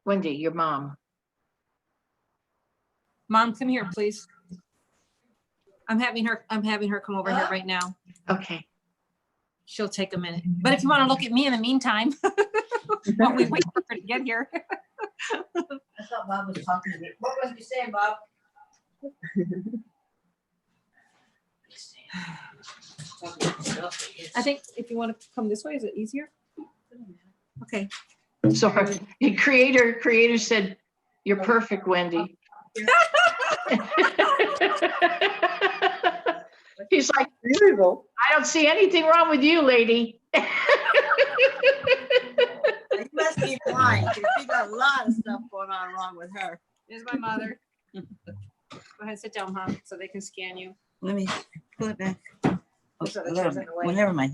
Wendy, your mom. Mom, come here, please. I'm having her come over here right now. Okay. She'll take a minute. But if you want to look at me in the meantime, while we wait for her to get here. I thought Bob was talking to me. What was you saying, Bob? I think if you want to come this way, is it easier? Okay. Sorry, the creator said, "You're perfect, Wendy." He's like, beautiful. I don't see anything wrong with you, lady. You must be blind, because she got a lot of stuff going on wrong with her. There's my mother. Go ahead and sit down, Mom, so they can scan you. Let me pull it back. Oh, So a that little goes in bit. the way. Well, never mind.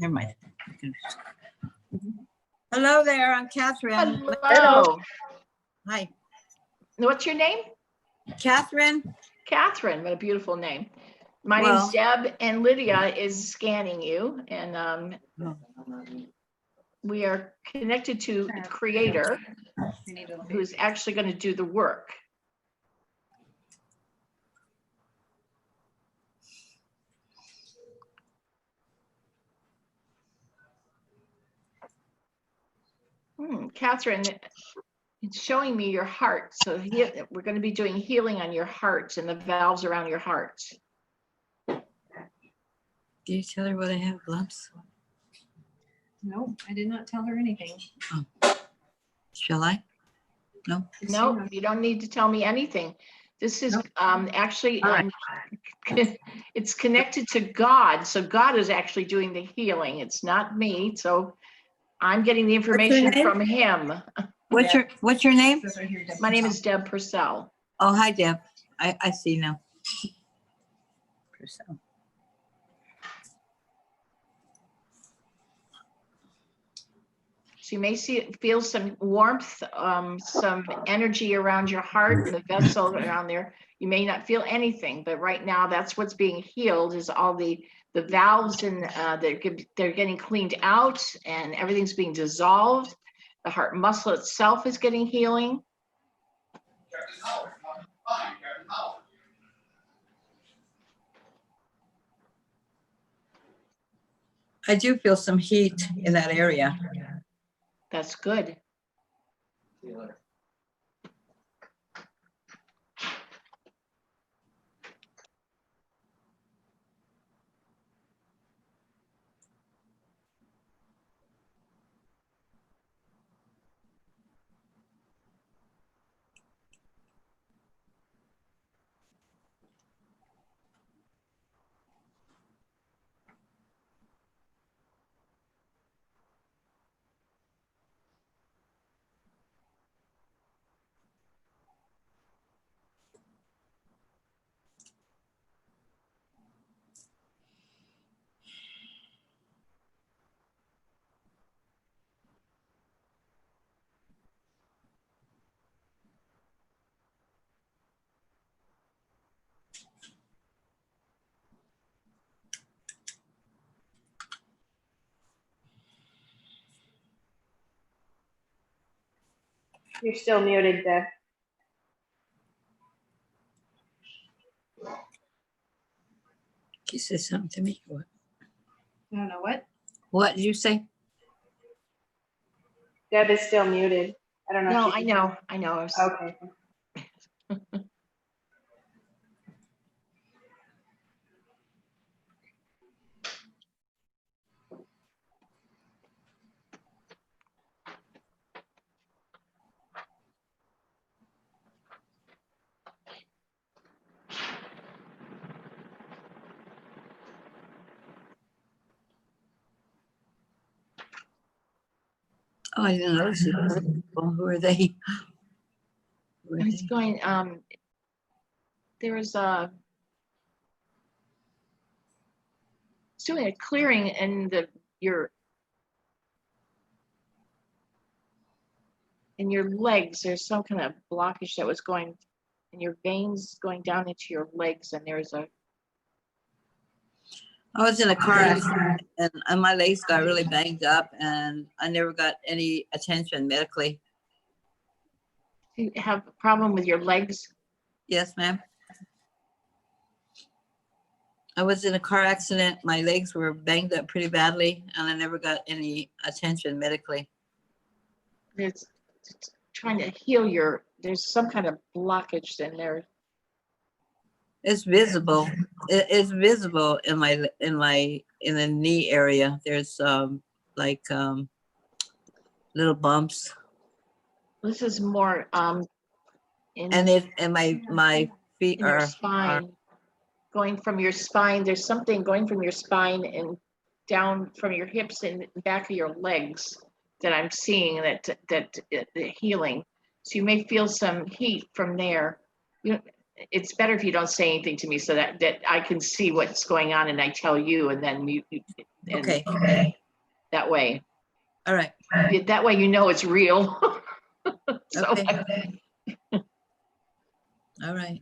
Hello there, I'm Catherine. Hello. Hi. What's your name? Catherine. Catherine, what a beautiful name. My Well- name's Deb, and Lydia is scanning you, and we are connected to the creator, who's actually going to do the work. Catherine, it's showing me your heart. So we're going to be doing healing on your heart and the valves around your heart. Did you tell her what I have, lumps? No, I did not tell her anything. Shall I? No? No, you don't need to tell me anything. This is actually, All right. it's connected to God. So God is actually doing the healing. It's not me. So I'm getting the information name? from him. What's your name? My name is Deb Purcell. Oh, hi, Deb. I see now. Purcell. So you may feel some warmth, some energy around your heart and the vessel around there. You may not feel anything, but right now that's what's being healed is all the valves and they're getting cleaned out and everything's being dissolved. The heart muscle itself is getting healing. I do feel some heat in that area. That's good. You're still muted, Deb. You said something to me. What? I don't know what. What did you say? Deb is still muted. I don't know. No, if she I can- know. I know. Okay. Oh, I didn't notice it. Well, who are they? Who are And it's they? going, there is it's doing a clearing in your legs. There's some kind of blockage that was going in your veins going down into your legs, and there's a I was in a car accident and my legs got really banged up and I never got any attention medically. you have a problem with your legs. Yes, ma'am. I was in a car accident. My legs were banged up pretty badly and I never got any attention medically. It's trying to heal there's some kind of blockage in there. It's visible. It's visible in the knee area. There's little bumps. This is more And my feet in your are spine, going from your spine. There's something going from your spine and down from your hips and back of your legs that I'm seeing that the healing. So you may feel some heat from there. It's better if you don't say anything to me so that I can see what's going on and I tell you, and then okay. That way. All right. That way you know it's real. So, okay. All right.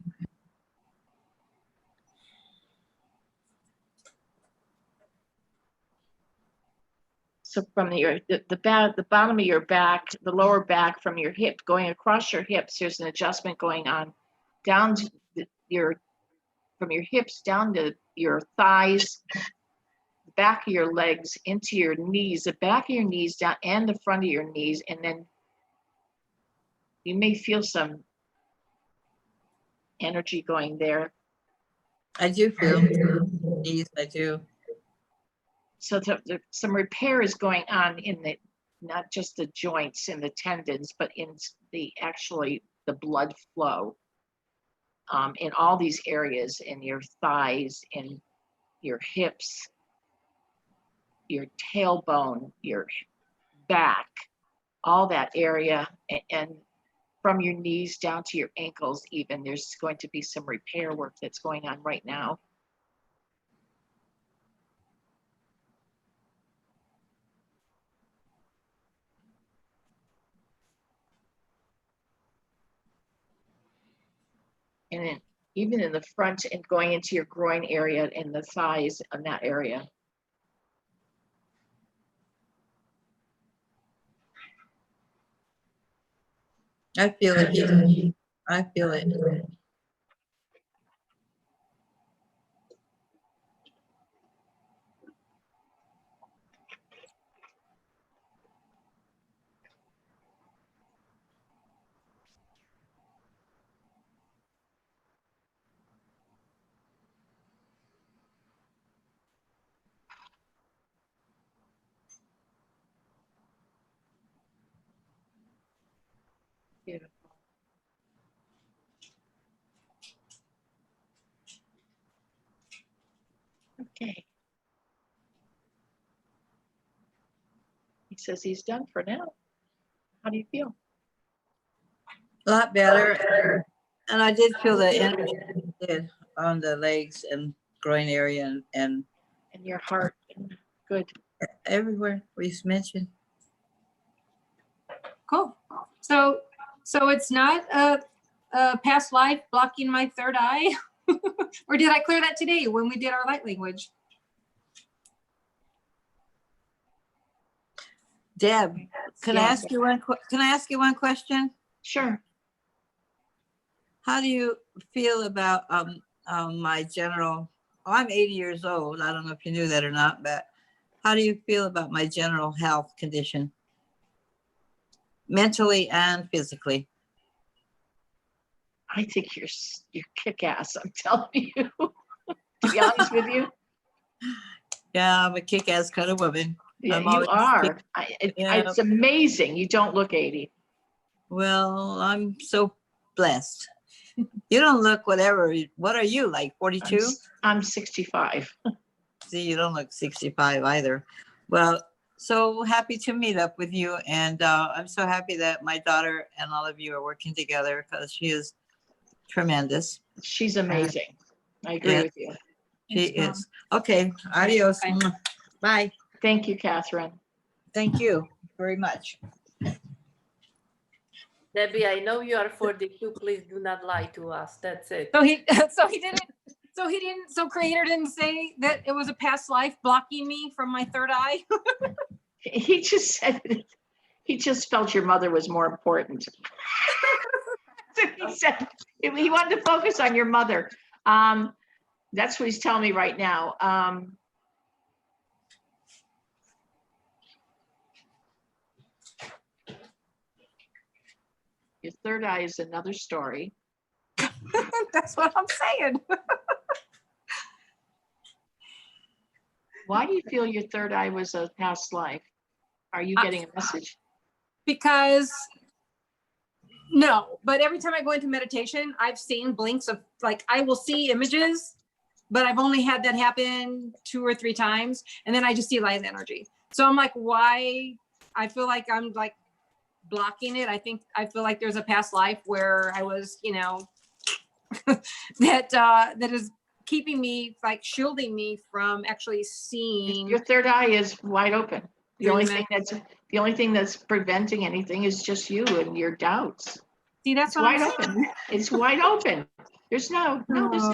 So from the bottom of your back, the lower back from your hip, going across your hips, there's an adjustment going on down to from your hips down to your thighs, the back of your legs into your knees, the back of your knees down and the front of your knees. And then you may feel some energy going there. I do feel knees, I do. So some repair is going on in not just the joints and the tendons, but in the blood flow. in all these areas, in your thighs, in your hips, your tailbone, your back, all that area, and from your knees down to your ankles even. There's going to be some repair work that's going on right now. And then even in the front and going into your groin area and the thighs in that area. I feel it. I feel it. Beautiful. Okay. He says he's done for now. How do you feel? A lot better. And I did feel the energy on the legs and groin area and your heart. Good. Everywhere we mentioned. Cool. So it's not a past life blocking my third eye? Or did I clear that today when we did our light language? Deb, can I Yes. ask you one question? Sure. How do you feel about my general, I'm 80 years old. I don't know if you knew that or not, but how do you feel about my general health condition? Mentally and physically. I think you're kick-ass, I'm telling you. To be honest with you. Yeah, I'm a kick-ass kind of woman. Yeah, you are. It's amazing. You don't look 80. Well, I'm so blessed. You don't look whatever. What are you, like 42? I'm 65. See, you don't look 65 either. Well, so happy to meet up with you. And I'm so happy that my daughter and all of you are working together because she is tremendous. She's amazing. I agree Yeah, with you. she is. Okay, adios. Bye. Thank you, Catherine. Thank you very much. Debbie, I know you are 42. Please do not lie to us. That's it. So Creator didn't say that it was a past life blocking me from my third eye. He just said, he just felt your mother was more important. He said he wanted to focus on your mother. That's what he's telling me right now. Your third eye is another story. That's what I'm saying. Why do you feel your third eye was a past life? Are you getting a message? Because no, but every time I go into meditation, I've seen blinks of, like, I will see images, but I've only had that happen 2 or 3 times. And then I just see light energy. So I'm like, why? I feel like I'm like blocking it. I feel like there's a past life where I was, that is keeping me, like shielding me from actually seeing. Your third eye is wide open. The only thing that's preventing anything is just you and your doubts. See, that's what wide open. It's wide open. There's there's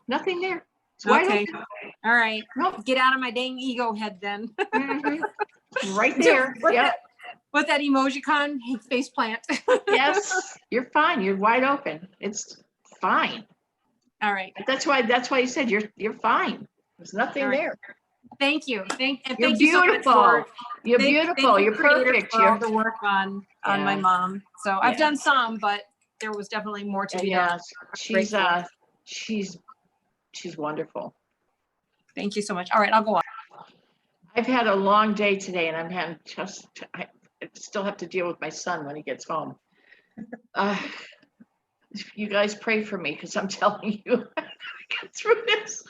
nothing there. It's wide Okay. open. All right. Get out of my dang ego head then. Right there. Yep. With that emojicon face plant. Yes, you're fine. You're wide open. It's fine. All right. That's why you said you're fine. There's nothing All right. there. Thank you. Thank You're you so much beautiful. for- You're thank- beautiful. thank you, You're Creator, perfect. for all the work on my Yeah. mom. So I've Yeah. done some, but there was definitely more to be Yeah, done. she's wonderful. Thank you so much. All right, I'll go on. I've had a long day today, and I still have to deal with my son when he gets home. You guys pray for me because I'm telling you, I gotta get through this.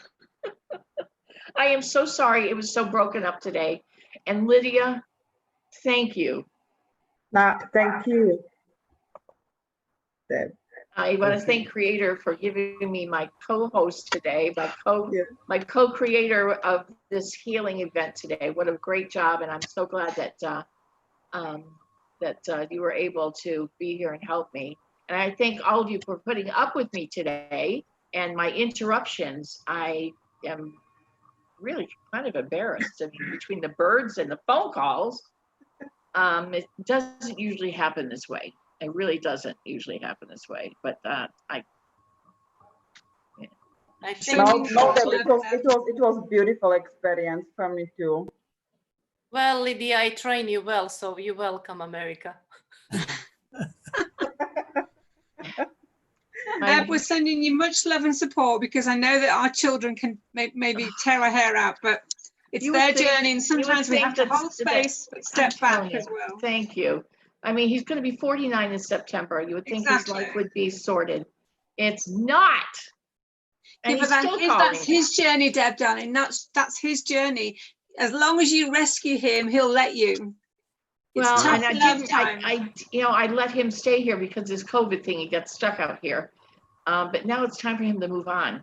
I am so sorry it was so broken up today. And Lydia, thank you. Thank you. Deb. I want to thank Creator for giving me my co-host today, my co-creator of this healing event today. What a great job. And I'm so glad that you were able to be here and help me. And I thank all of you for putting up with me today and my interruptions. I am really kind of embarrassed. I mean, between the birds and the phone calls, it doesn't usually happen this way. It really doesn't usually happen this way. But I think No, Deb, it was beautiful experience for me too. well, Lydia, I train you well, so you're welcome, America. We're sending you much love and support because I know that our children can maybe tear our hair out, but it's You would their think- journey, and you would sometimes we think have to that- hold space, but step I'm back telling as you, well. Thank you. I mean, he's going to be 49 in September. You would think his life would be sorted. It's not. And Yeah, but he's still that's calling. his journey, Deb, darling. That's his journey. As long as you rescue him, he'll let you. It's Well, tough and I love didn't, time. I let him stay here because this COVID thing, he got stuck out here. But now it's time for him to move on.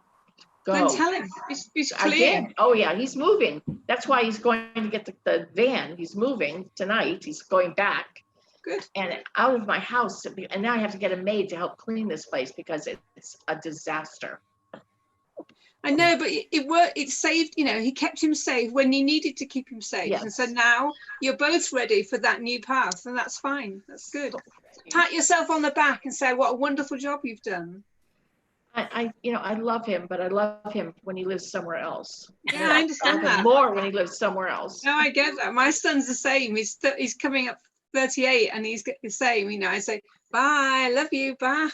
Go. Then tell him. He's I clear. did. Oh yeah, he's moving. That's why he's going to get the van. He's moving tonight. He's going back. Good. And out of my house. And now I have to get a maid to help clean this place because it's a disaster. I know, but it worked. It saved, he kept him safe when he needed to keep him safe. And so now you're both ready for that new path, and that's fine. That's good. Pat yourself on the back and say, what a wonderful job you've done. I love him, but I love him when he lives somewhere else. Yeah, I understand that. More when he lives somewhere else. No, I get that. My son's the same. He's coming up 38 and he's the same. I say, bye, love you, bye.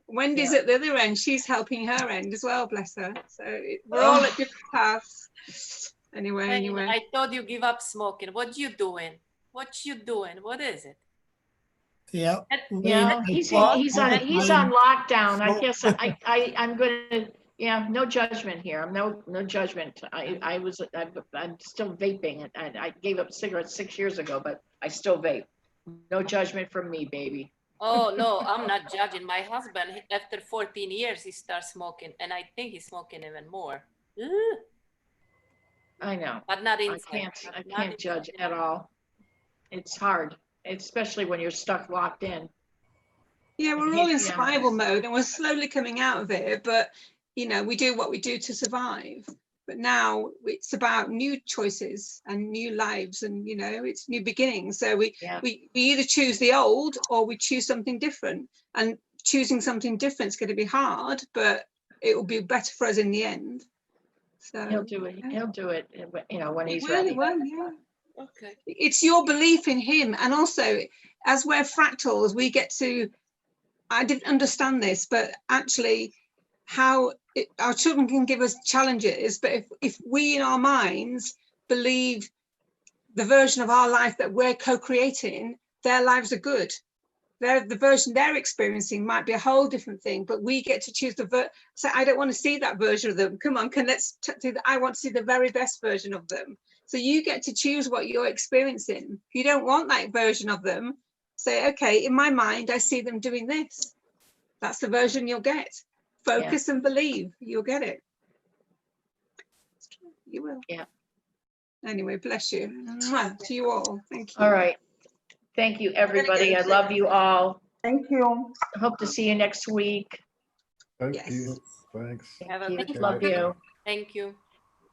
Wendy's at the other end. She's helping her end as well, bless her. So we're all at different paths. Anyway. I thought you give up smoking. What you doing? What is it? Yeah. He's on lockdown. I guess I'm gonna, no judgment here. I'm no judgment. I'm still vaping, and I gave up cigarettes 6 years ago, but I still vape. No judgment from me, baby. Oh no, I'm not judging. My husband, after 14 years, he starts smoking, and I think he's smoking even more. Ugh. I know. But not inside. I can't judge at all. It's hard, especially when you're stuck locked in. Yeah, we're all in survival mode and we're slowly coming out of it, but we do what we do to survive. But now it's about new choices and new lives, and it's new beginnings. So we either choose the old or we choose something different. And choosing something different is going to be hard, but it will be better for us in the end. So he'll do it. He'll do it. When he's ready. ready. Okay. It's your belief in him, and also as we're fractals, we get to. I didn't understand this, but actually, our children can give us challenges, but if we in our minds believe the version of our life that we're co-creating, their lives are good. The version they're experiencing might be a whole different thing, but we get to choose so I don't want to see that version of them. Come on, I want to see the very best version of them. So you get to choose what you're experiencing. If you don't want that version of them, say, okay, in my mind, I see them doing this. That's the version you'll get. Focus and believe, you'll get it. You will. Yeah. Anyway, bless you. Mwah, to you all. Thank you. All right. Thank you, everybody. I love you all. Thank you. I hope to see you next week. Thank you. Thanks. Have a good Love you. Thank you.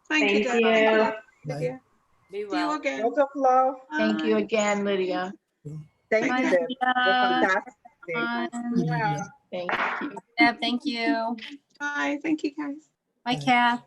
Thank you. Be See well. you again. Lots of love. Thank you again, Lydia. Thank you, Deb. You're fantastic. Yeah. Thank you. Deb, thank you. Bye. Thank you, guys. Bye, Kath.